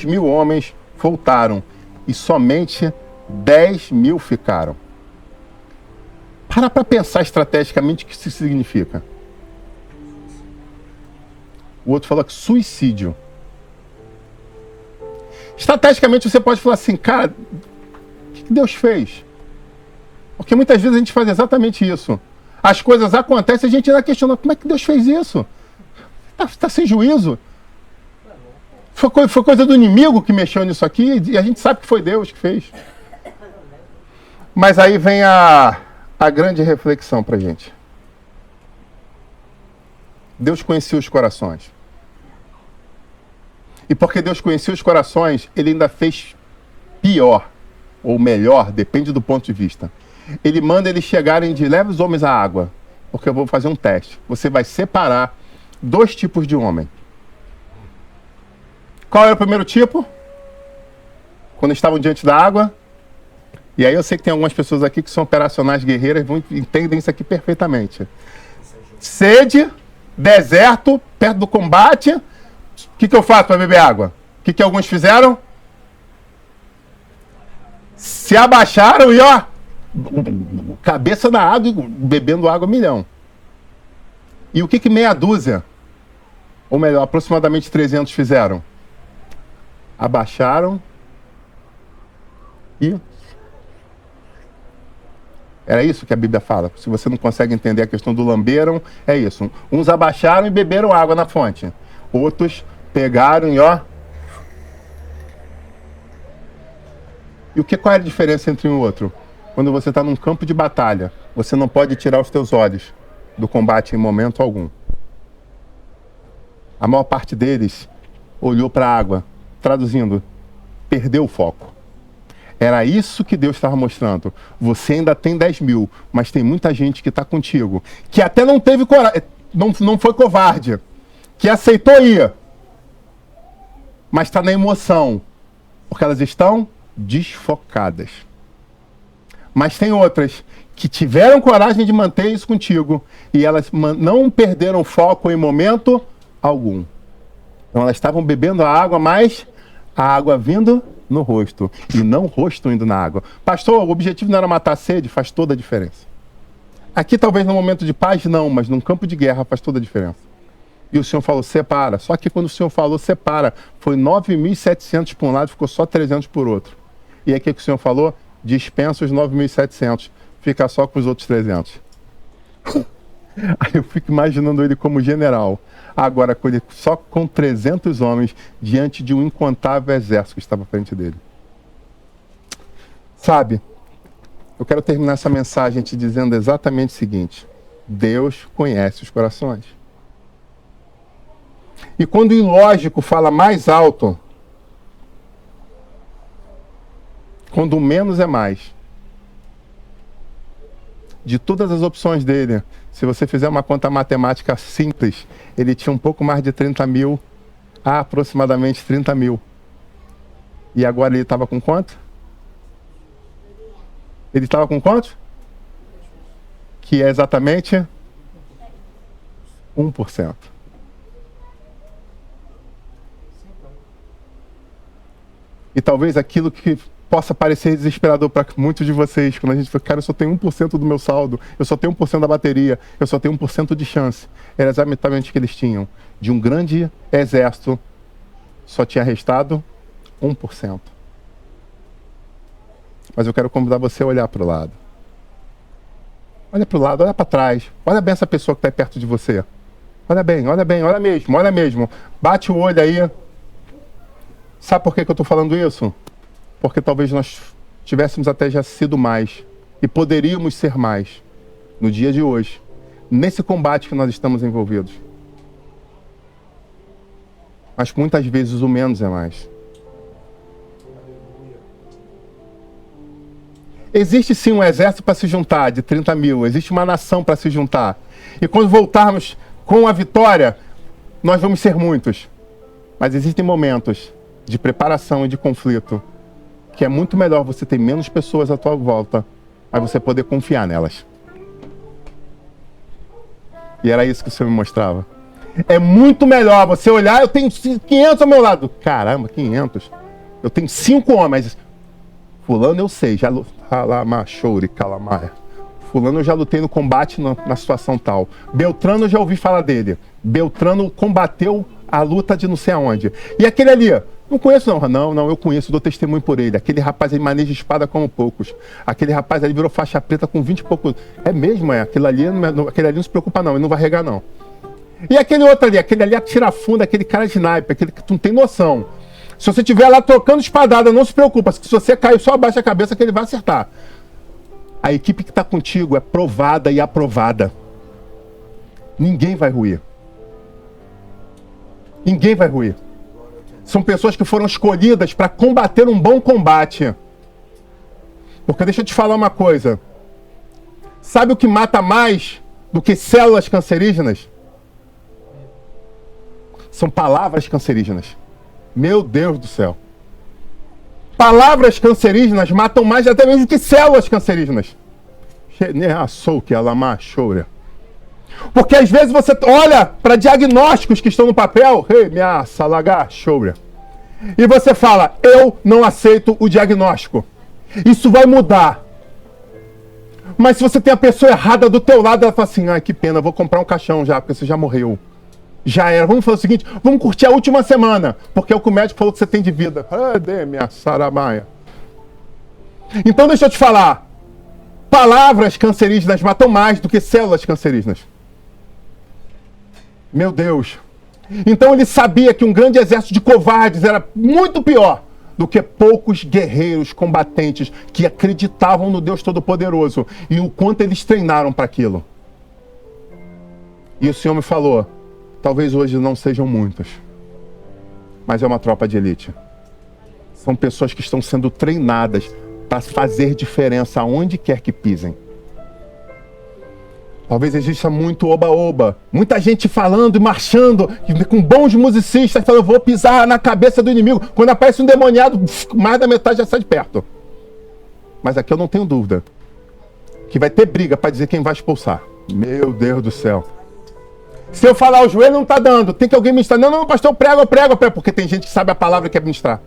mil homens voltaram e somente 10 mil ficaram. Para pensar estrategicamente o que isso significa. O outro falou que suicídio. Estrategicamente você pode falar assim, cara, o que Deus fez? Porque muitas vezes a gente faz exatamente isso. As coisas acontecem e a gente ainda questiona, como é que Deus fez isso? Tá sem juízo? Foi coisa do inimigo que mexeu nisso aqui e a gente sabe que foi Deus que fez. Mas aí vem a grande reflexão pra gente. Deus conhecia os corações. E porque Deus conhecia os corações, ele ainda fez pior, ou melhor, depende do ponto de vista. Ele manda eles chegarem de leve os homens à água, porque eu vou fazer um teste. Você vai separar 2 tipos de homem. Qual era o primeiro tipo? Quando estavam diante da água? E aí eu sei que tem algumas pessoas aqui que são operacionais guerreiras, entendem isso aqui perfeitamente. Sede, deserto, perto do combate. O que eu faço para beber água? O que alguns fizeram? Se abaixaram e ó, cabeça na água e bebendo água milhão. E o que meia dúzia, ou melhor, aproximadamente 300 fizeram? Abaixaram e... Era isso que a Bíblia fala. Se você não consegue entender a questão do lamberam, é isso. Uns abaixaram e beberam água na fonte. Outros pegaram e ó... E qual é a diferença entre um e outro? Quando você está num campo de batalha, você não pode tirar os teus olhos do combate em momento algum. A maior parte deles olhou para a água, traduzindo, perdeu o foco. Era isso que Deus estava mostrando. Você ainda tem 10 mil, mas tem muita gente que está contigo, que até não teve coragem, não foi covarde, que aceitou ir, mas está na emoção, porque elas estão desfocadas. Mas tem outras que tiveram coragem de manter isso contigo e elas não perderam foco em momento algum. Então elas estavam bebendo a água, mas a água vindo no rosto e não o rosto indo na água. Pastor, o objetivo não era matar a sede? Faz toda a diferença. Aqui talvez no momento de paz não, mas num campo de guerra faz toda a diferença. E o Senhor falou, separa. Só que quando o Senhor falou, separa, foi 9.700 por um lado, ficou só 300 por outro. E aí o que o Senhor falou? Dispensa os 9.700, fica só com os outros 300. Aí eu fico imaginando ele como general. Agora, só com 300 homens, diante de um incontável exército que estava à frente dele. Sabe, eu quero terminar essa mensagem te dizendo exatamente o seguinte. Deus conhece os corações. E quando o ilógico fala mais alto, quando o menos é mais, de todas as opções dele, se você fizer uma conta matemática simples, ele tinha um pouco mais de 30 mil, aproximadamente 30 mil. E agora ele estava com quanto? Ele estava com quanto? Que é exatamente 1%. E talvez aquilo que possa parecer desesperador para muitos de vocês, quando a gente fala, cara, eu só tenho 1% do meu saldo, eu só tenho 1% da bateria, eu só tenho 1% de chance. Era exatamente o que eles tinham. De um grande exército, só tinha restado 1%. Mas eu quero convidar você a olhar para o lado. Olha para o lado, olha para trás. Olha bem essa pessoa que está perto de você. Olha bem, olha mesmo, olha mesmo. Bate o olho aí. Sabe por que eu estou falando isso? Porque talvez nós tivéssemos até já sido mais e poderíamos ser mais no dia de hoje, nesse combate que nós estamos envolvidos. Mas muitas vezes o menos é mais. Existe sim um exército para se juntar, de 30 mil, existe uma nação para se juntar. E quando voltarmos com a vitória, nós vamos ser muitos. Mas existem momentos de preparação e de conflito que é muito melhor você ter menos pessoas à tua volta, mas você poder confiar nelas. E era isso que o Senhor me mostrava. É muito melhor você olhar, eu tenho 500 ao meu lado. Caramba, 500. Eu tenho 5 homens. Fulano eu sei, já Calamachouri, Calamaia. Fulano eu já lutei no combate na situação tal. Beltrano eu já ouvi falar dele. Beltrano combateu a luta de não sei aonde. E aquele ali, não conheço não, eu conheço, dou testemunho por ele. Aquele rapaz ele maneja espada como poucos. Aquele rapaz ali virou faixa preta com 20 e poucos. É mesmo, aquele ali não se preocupa não, ele não vai regar não. E aquele outro ali, aquele ali atira fundo, aquele cara de naipe, aquele que tu não tem noção. Se você estiver lá tocando espadada, não se preocupa, se você cair, só abaixa a cabeça que ele vai acertar. A equipe que está contigo é provada e aprovada. Ninguém vai ruir. Ninguém vai ruir. São pessoas que foram escolhidas para combater um bom combate. Porque deixa eu te falar uma coisa. Sabe o que mata mais do que células cancerígenas? São palavras cancerígenas. Meu Deus do céu. Palavras cancerígenas matam mais até mesmo que células cancerígenas. Porque às vezes você olha para diagnósticos que estão no papel, e você fala, eu não aceito o diagnóstico. Isso vai mudar. Mas se você tem a pessoa errada do teu lado, ela fala assim, ai que pena, vou comprar um caixão já, porque você já morreu. Já era. Vamos fazer o seguinte, vamos curtir a última semana, porque é o que o médico falou que você tem de vida. Então deixa eu te falar, palavras cancerígenas matam mais do que células cancerígenas. Meu Deus. Então ele sabia que um grande exército de covardes era muito pior do que poucos guerreiros combatentes que acreditavam no Deus Todo-Poderoso e o quanto eles treinaram para aquilo. E o Senhor me falou, talvez hoje não sejam muitos, mas é uma tropa de elite. São pessoas que estão sendo treinadas para fazer diferença aonde quer que pisem. Talvez exista muito oba-oba, muita gente falando e marchando, com bons musicistas, falando, vou pisar na cabeça do inimigo. Quando aparece um demoniado, mais da metade já sai de perto. Mas aqui eu não tenho dúvida, que vai ter briga para dizer quem vai expulsar. Meu Deus do céu. Se eu falar o joelho não está dando, tem que alguém ministrar. Não, pastor, eu prego, porque tem gente que sabe a palavra e quer ministrar.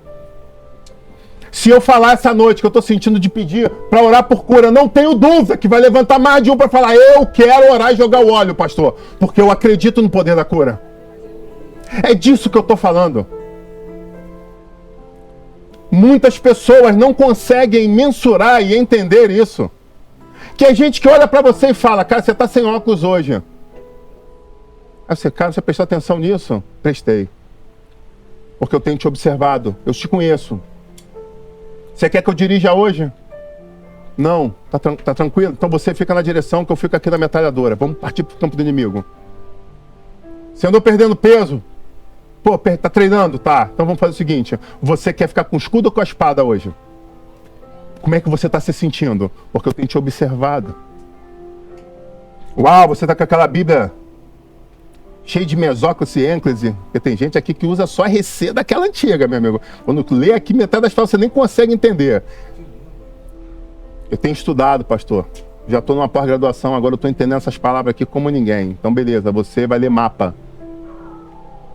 Se eu falar essa noite que eu estou sentindo de pedir para orar por cura, não tenho dúvida que vai levantar mais de um para falar, eu quero orar e jogar o óleo, pastor, porque eu acredito no poder da cura. É disso que eu estou falando. Muitas pessoas não conseguem mensurar e entender isso. Que é gente que olha para você e fala, cara, você está sem óculos hoje. Aí você, cara, você prestou atenção nisso? Prestei. Porque eu tenho te observado, eu te conheço. Você quer que eu dirija hoje? Não, tá tranquilo? Então você fica na direção que eu fico aqui na metralhadora. Vamos partir pro campo do inimigo. Você andou perdendo peso? Pô, tá treinando? Tá. Então vamos fazer o seguinte. Você quer ficar com o escudo ou com a espada hoje? Como é que você tá se sentindo? Porque eu tenho te observado. Uau, você tá com aquela Bíblia cheio de mesóclise e ênclise, porque tem gente aqui que usa só a RC daquela antiga, meu amigo. Quando lê aqui, metade das falas você nem consegue entender. Eu tenho estudado, pastor. Já estou numa pós-graduação, agora eu estou entendendo essas palavras aqui como ninguém. Então, beleza, você vai ler mapa.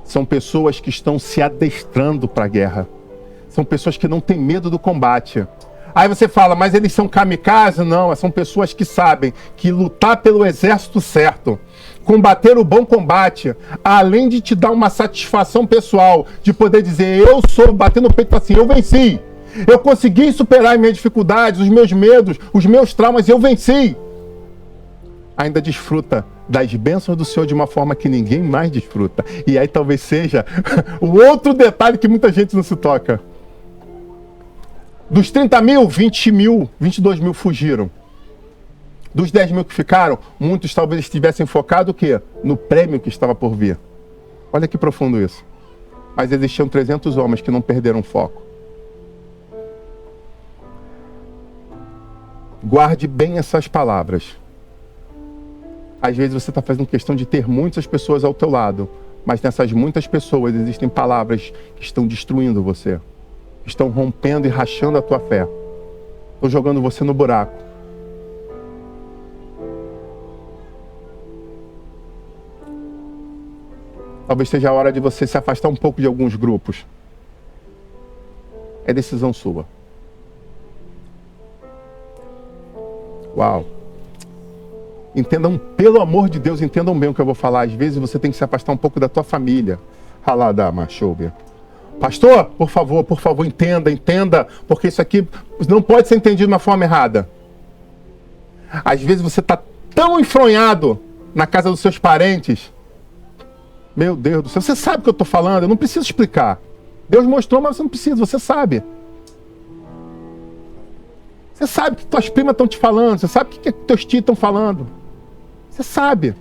São pessoas que estão se adestrando para a guerra. São pessoas que não têm medo do combate. Aí você fala, mas eles são kamikaze? Não, são pessoas que sabem que lutar pelo exército certo, combater o bom combate, além de te dar uma satisfação pessoal, de poder dizer, eu sou, bater no peito assim, eu venci. Eu consegui superar as minhas dificuldades, os meus medos, os meus traumas, eu venci. Ainda desfruta das bênçãos do Senhor de uma forma que ninguém mais desfruta. E aí talvez seja o outro detalhe que muita gente não se toca. Dos 30 mil, 20 mil, 22 mil fugiram. Dos 10 mil que ficaram, muitos talvez estivessem focados o quê? No prêmio que estava por vir. Olha que profundo isso. Mas existiam 300 homens que não perderam foco. Guarde bem essas palavras. Às vezes você está fazendo questão de ter muitas pessoas ao teu lado, mas nessas muitas pessoas existem palavras que estão destruindo você. Estão rompendo e rachando a tua fé. Estão jogando você no buraco. Talvez seja a hora de você se afastar um pouco de alguns grupos. É decisão sua. Uau. Entendam, pelo amor de Deus, entendam bem o que eu vou falar. Às vezes você tem que se afastar um pouco da tua família. Haladama, chover. Pastor, por favor, entenda, porque isso aqui não pode ser entendido de uma forma errada. Às vezes você está tão enfronhado na casa dos seus parentes. Meu Deus do céu, você sabe o que eu estou falando, eu não preciso explicar. Deus mostrou, mas você não precisa, você sabe. Você sabe que tuas primas estão te falando, você sabe o que teus tios estão falando. Você sabe.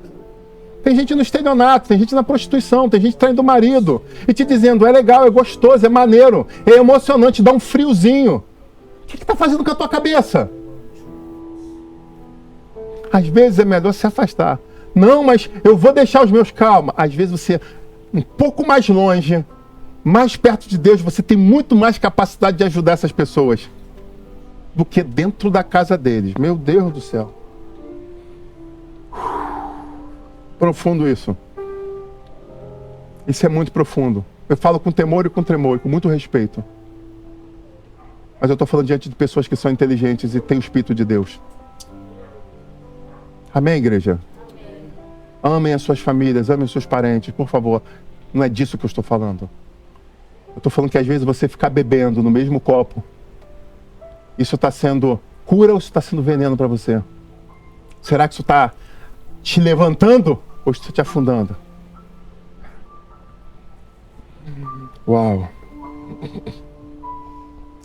Tem gente no estelionato, tem gente na prostituição, tem gente traindo o marido. E te dizendo, é legal, é gostoso, é maneiro, é emocionante, dá um friozinho. O que está fazendo com a tua cabeça? Às vezes é melhor se afastar. Não, mas eu vou deixar os meus... Calma. Às vezes você, um pouco mais longe, mais perto de Deus, você tem muito mais capacidade de ajudar essas pessoas do que dentro da casa deles. Meu Deus do céu. Profundo isso. Isso é muito profundo. Eu falo com temor e com tremor, e com muito respeito. Mas eu estou falando diante de pessoas que são inteligentes e têm o Espírito de Deus. Amém, igreja? Amem as suas famílias, amem os seus parentes, por favor. Não é disso que eu estou falando. Eu estou falando que às vezes você ficar bebendo no mesmo copo, isso está sendo cura ou isso está sendo veneno para você? Será que isso está te levantando ou está te afundando? Uau!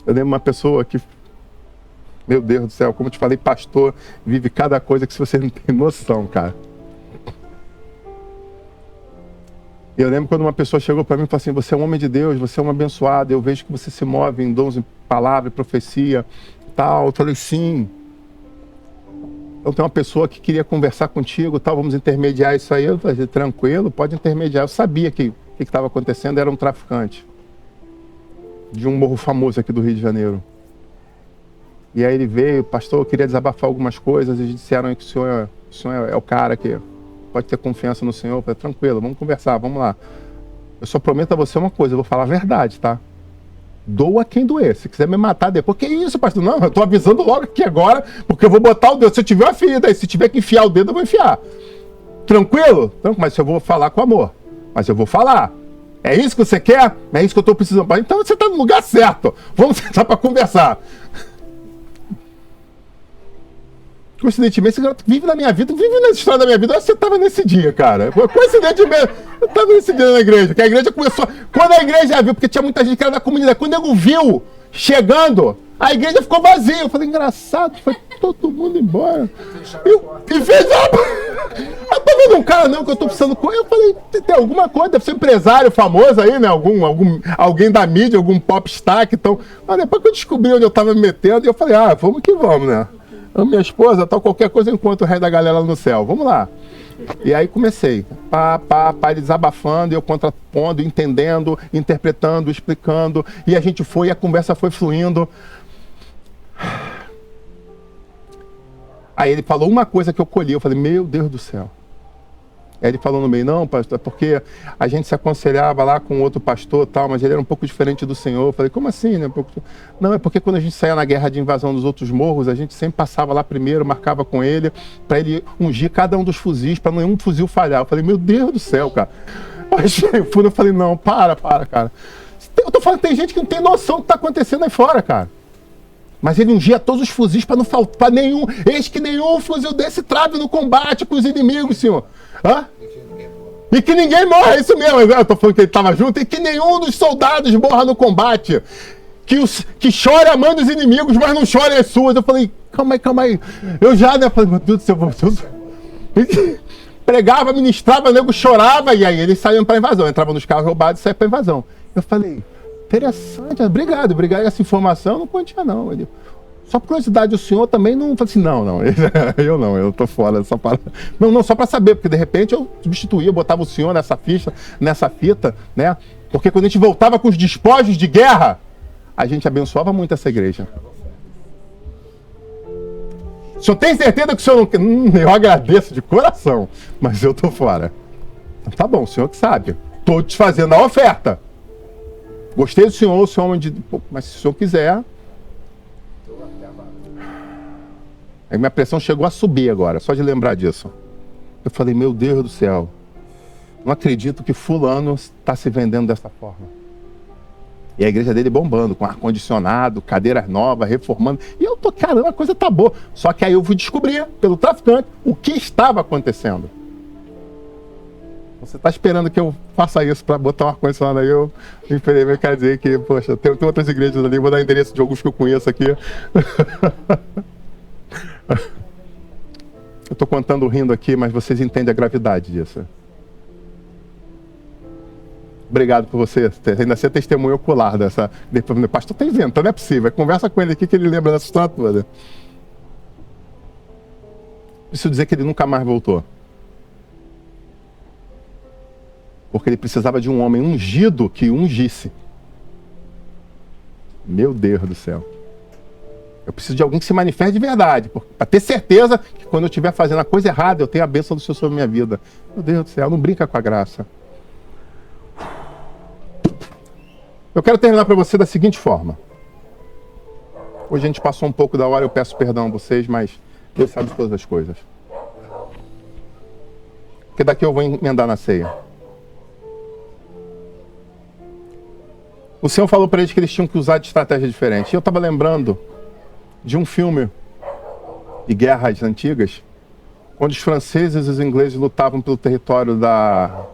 Eu lembro uma pessoa que, meu Deus do céu, como eu te falei, pastor, vive cada coisa que você não tem noção, cara. Eu lembro quando uma pessoa chegou para mim e falou assim: você é um homem de Deus, você é um abençoado, eu vejo que você se move em dons, em palavra, em profecia, tal. Eu falei: sim. Então tem uma pessoa que queria conversar contigo, tal, vamos intermediar isso aí. Eu falei: tranquilo, pode intermediar. Eu sabia que o que estava acontecendo era um traficante de um morro famoso aqui do Rio de Janeiro. E aí ele veio: pastor, eu queria desabafar algumas coisas, e disseram que o senhor é o cara que pode ter confiança no Senhor. Eu falei: tranquilo, vamos conversar, vamos lá. Eu só prometo a você uma coisa, eu vou falar a verdade, tá? Doa quem doer. Se quiser me matar depois, que isso, pastor? Não, eu tô avisando logo aqui agora, porque eu vou botar o dedo. Se eu tiver uma ferida aí, se tiver que enfiar o dedo, eu vou enfiar. Tranquilo? Então, mas eu vou falar com amor. Mas eu vou falar. É isso que você quer? É isso que eu tô precisando. Então você tá no lugar certo. Vamos sentar para conversar. Coincidentemente, você vive na minha vida, vive na história da minha vida. Você estava nesse dia, cara. Coincidentemente, eu estava nesse dia na igreja. Que a igreja começou. Quando a igreja viu, porque tinha muita gente que era da comunidade, quando ele viu chegando, a igreja ficou vazia. Eu falei: engraçado, foi todo mundo embora. E fez. Eu tô vendo um cara não que eu tô precisando. Eu falei: tem alguma coisa, deve ser um empresário famoso aí, né? Alguém da mídia, algum popstar que estão. Mas depois que eu descobri onde eu estava me metendo, eu falei: vamos que vamos, né? A minha esposa, tal, qualquer coisa eu encontro o resto da galera lá no céu. Vamos lá. E aí comecei. Ele desabafando, eu contrapondo, entendendo, interpretando, explicando. E a gente foi, e a conversa foi fluindo. Aí ele falou uma coisa que eu colhi. Eu falei: meu Deus do céu. Aí ele falou no meio: não, pastor, é porque a gente se aconselhava lá com outro pastor, tal, mas ele era um pouco diferente do senhor. Eu falei: como assim, né? Não, é porque quando a gente saía na guerra de invasão dos outros morros, a gente sempre passava lá primeiro, marcava com ele, para ele ungir cada um dos fuzis, para nenhum fuzil falhar. Eu falei: meu Deus do céu, cara. Eu falei: não, para, cara. Eu tô falando que tem gente que não tem noção do que tá acontecendo aí fora, cara. Mas ele ungia todos os fuzis para não faltar nenhum. Eis que nenhum fuzil desse trave no combate com os inimigos, senhor. Hã? E que ninguém morra, é isso mesmo. Eu tô falando que ele estava junto. E que nenhum dos soldados morra no combate. Que chore a mãe dos inimigos, mas não chore as suas. Eu falei: calma aí. Eu já, né? Falei: meu Deus do céu, pregava, ministrava, o nego chorava. E aí eles saíam para invasão. Entravam nos carros roubados e saíam para invasão. Eu falei: interessante, obrigado. Essa informação eu não conhecia, não. Ele: só por curiosidade, o senhor também não... Falei assim: não, eu tô fora. Não, só para saber, porque de repente eu substituía, botava o senhor nessa ficha, nessa fita, né? Porque quando a gente voltava com os despojos de guerra, a gente abençoava muito essa igreja. O senhor tem certeza que o senhor não... eu agradeço de coração, mas eu tô fora. Tá bom, o senhor que sabe. Tô te fazendo a oferta. Gostei do senhor, o senhor é homem de... Mas se o senhor quiser... Aí minha pressão chegou a subir agora, só de lembrar disso. Eu falei: meu Deus do céu, não acredito que fulano está se vendendo dessa forma. E a igreja dele bombando, com ar-condicionado, cadeiras novas, reformando. E eu tô: caramba, a coisa tá boa. Só que aí eu fui descobrir, pelo traficante, o que estava acontecendo. Você está esperando que eu faça isso para botar um ar-condicionado aí? Eu, infelizmente, quero dizer que, poxa, tem outras igrejas ali, vou dar endereço de alguns que eu conheço aqui. Eu estou contando rindo aqui, mas vocês entendem a gravidade disso. Obrigado por você ainda ser testemunho ocular dessa... Pastor, tá inventando, não é possível. Conversa com ele aqui que ele lembra dessa história toda. Preciso dizer que ele nunca mais voltou. Porque ele precisava de um homem ungido que ungisse. Meu Deus do céu. Eu preciso de alguém que se manifeste de verdade, para ter certeza que quando eu estiver fazendo a coisa errada, eu tenho a bênção do Senhor sobre a minha vida. Meu Deus do céu, não brinca com a graça. Eu quero terminar para você da seguinte forma. Hoje a gente passou um pouco da hora, eu peço perdão a vocês, mas Deus sabe todas as coisas. Porque daqui eu vou emendar na ceia. O Senhor falou para eles que eles tinham que usar de estratégia diferente. E eu estava lembrando de um filme de guerras antigas, onde os franceses e os ingleses lutavam pelo território da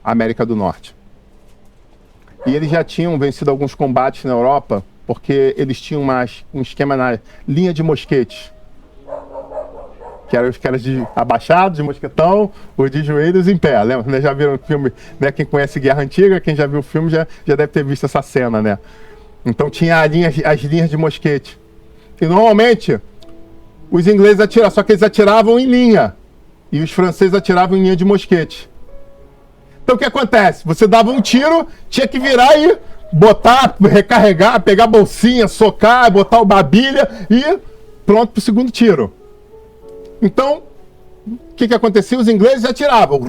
América do Norte. E eles já tinham vencido alguns combates na Europa, porque eles tinham um esquema na linha de mosquetes, que eram os caras abaixados, de mosquetão, os de joelhos em pé. Lembra? Já viram o filme, né? Quem conhece Guerra Antiga, quem já viu o filme já deve ter visto essa cena, né? Então tinha as linhas de mosquete. E normalmente os ingleses atiravam, só que eles atiravam em linha. E os franceses atiravam em linha de mosquete. Então o que acontece? Você dava um tiro, tinha que virar e botar, recarregar, pegar a bolsinha, socar, botar o babilha e pronto para o segundo tiro. Então, o que acontecia? Os ingleses atiravam.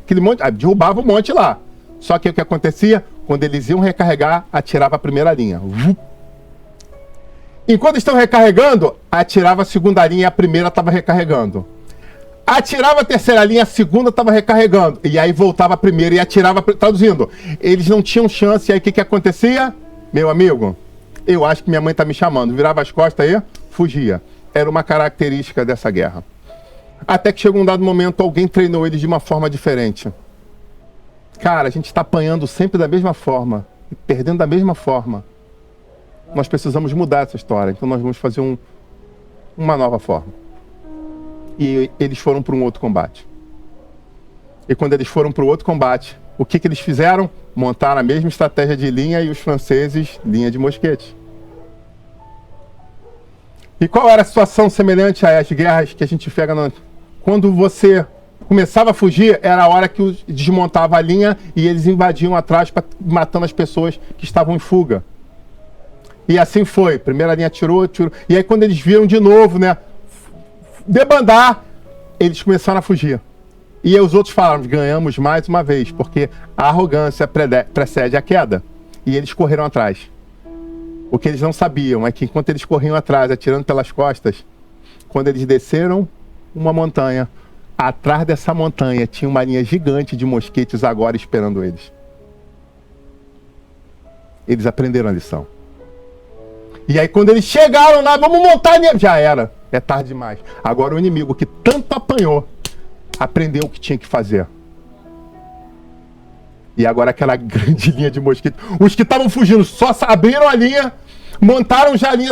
Aquele monte, derrubavam um monte lá. Só que o que acontecia? Quando eles iam recarregar, atirava a primeira linha. Enquanto estão recarregando, atirava a segunda linha e a primeira estava recarregando. Atirava a terceira linha, a segunda estava recarregando. E aí voltava a primeira e atirava, traduzindo. Eles não tinham chance, e aí o que acontecia? Meu amigo, eu acho que minha mãe está me chamando. Virava as costas aí, fugia. Era uma característica dessa guerra. Até que chegou um dado momento, alguém treinou eles de uma forma diferente. Cara, a gente está apanhando sempre da mesma forma, perdendo da mesma forma. Nós precisamos mudar essa história, então nós vamos fazer uma nova forma. E eles foram para um outro combate. E quando eles foram para o outro combate, o que eles fizeram? Montaram a mesma estratégia de linha e os franceses, linha de mosquete. E qual era a situação semelhante às guerras que a gente pega quando você começava a fugir, era a hora que desmontava a linha e eles invadiam atrás, matando as pessoas que estavam em fuga. E assim foi. Primeira linha tirou. E aí quando eles viram de novo, né, debandar, eles começaram a fugir. E aí os outros falaram, ganhamos mais uma vez, porque a arrogância precede a queda. E eles correram atrás. O que eles não sabiam é que enquanto eles corriam atrás, atirando pelas costas, quando eles desceram uma montanha, atrás dessa montanha tinha uma linha gigante de mosquetes agora esperando eles. Eles aprenderam a lição. E aí quando eles chegaram lá, vamos montar a linha, já era. É tarde demais. Agora o inimigo que tanto apanhou, aprendeu o que tinha que fazer. E agora aquela grande linha de mosquito. Os que estavam fugindo só abriram a linha, montaram já a linha.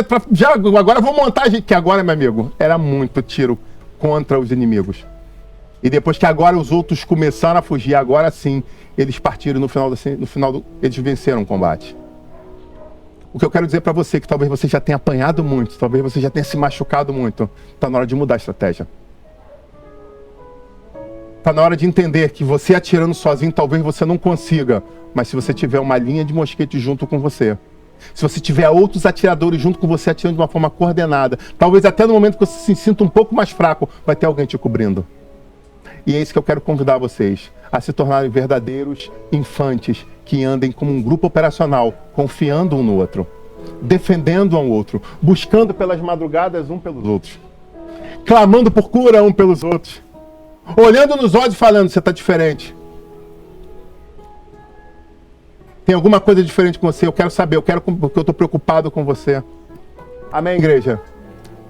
Agora vou montar a gente. Que agora, meu amigo, era muito tiro contra os inimigos. E depois que agora os outros começaram a fugir, agora sim, eles partiram eles venceram o combate. O que eu quero dizer para você é que talvez você já tenha apanhado muito, talvez você já tenha se machucado muito. Está na hora de mudar a estratégia. Está na hora de entender que você atirando sozinho, talvez você não consiga. Mas se você tiver uma linha de mosquete junto com você, se você tiver outros atiradores junto com você atirando de uma forma coordenada, talvez até no momento que você se sinta um pouco mais fraco, vai ter alguém te cobrindo. E é isso que eu quero convidar vocês, a se tornarem verdadeiros infantes que andem como um grupo operacional, confiando um no outro, defendendo um ao outro, buscando pelas madrugadas um pelos outros, clamando por cura um pelos outros, olhando nos olhos e falando, você está diferente. Tem alguma coisa diferente com você, eu quero saber, porque eu estou preocupado com você. Amém, igreja?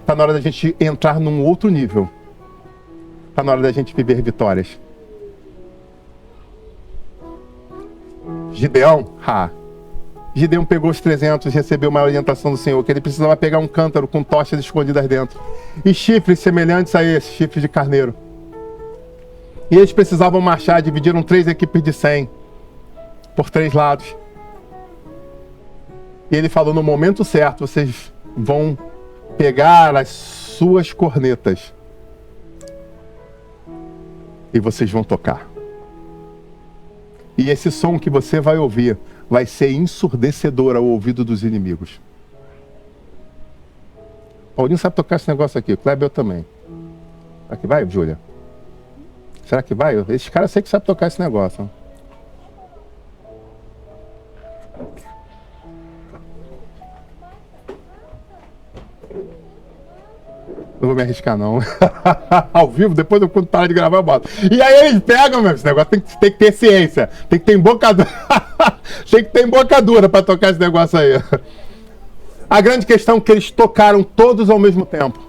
Está na hora da gente entrar num outro nível. Está na hora da gente viver vitórias. Gideão, Gideão pegou os 300, recebeu uma orientação do Senhor, que ele precisava pegar um cântaro com tochas escondidas dentro. E chifres semelhantes a esses, chifres de carneiro. E eles precisavam marchar, dividiram 3 equipes de 100, por 3 lados. E ele falou, no momento certo, vocês vão pegar as suas cornetas. E vocês vão tocar. E esse som que você vai ouvir vai ser ensurdecedor ao ouvido dos inimigos. Paulinho sabe tocar esse negócio aqui, o Kleber também. Será que vai, Júlia? Será que vai? Esses caras eu sei que sabem tocar esse negócio. Não vou me arriscar, não. Ao vivo, depois quando parar de gravar, eu boto. E aí eles pegam, meu, esse negócio tem que ter ciência. Tem que ter embocadura. Tem que ter embocadura pra tocar esse negócio aí. A grande questão é que eles tocaram todos ao mesmo tempo.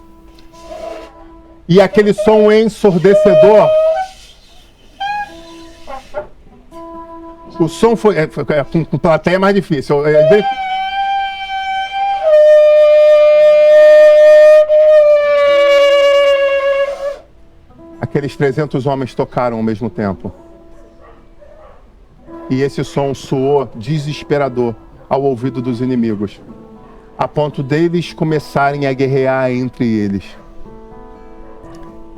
E aquele som ensurdecedor. O som foi... com plateia é mais difícil. Aqueles 300 homens tocaram ao mesmo tempo. E esse som soou desesperador ao ouvido dos inimigos, a ponto deles começarem a guerrear entre eles.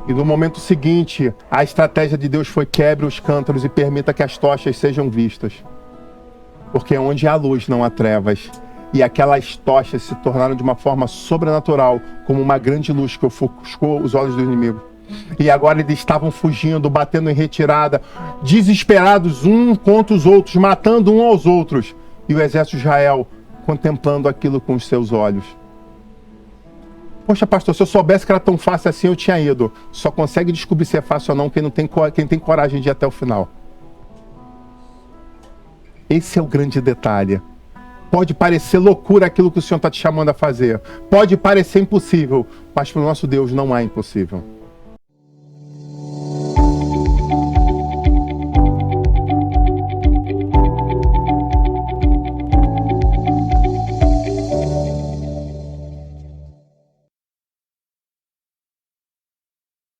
E no momento seguinte, a estratégia de Deus foi: quebre os cântaros e permita que as tochas sejam vistas. Porque onde há luz não há trevas. E aquelas tochas se tornaram de uma forma sobrenatural, como uma grande luz que ofuscou os olhos do inimigo. E agora eles estavam fugindo, batendo em retirada, desesperados uns contra os outros, matando uns aos outros. E o exército de Israel contemplando aquilo com os seus olhos. Poxa, pastor, se eu soubesse que era tão fácil assim, eu tinha ido. Só consegue descobrir se é fácil ou não quem tem coragem de ir até o final. Esse é o grande detalhe. Pode parecer loucura aquilo que o Senhor está te chamando a fazer. Pode parecer impossível, mas para o nosso Deus não é impossível.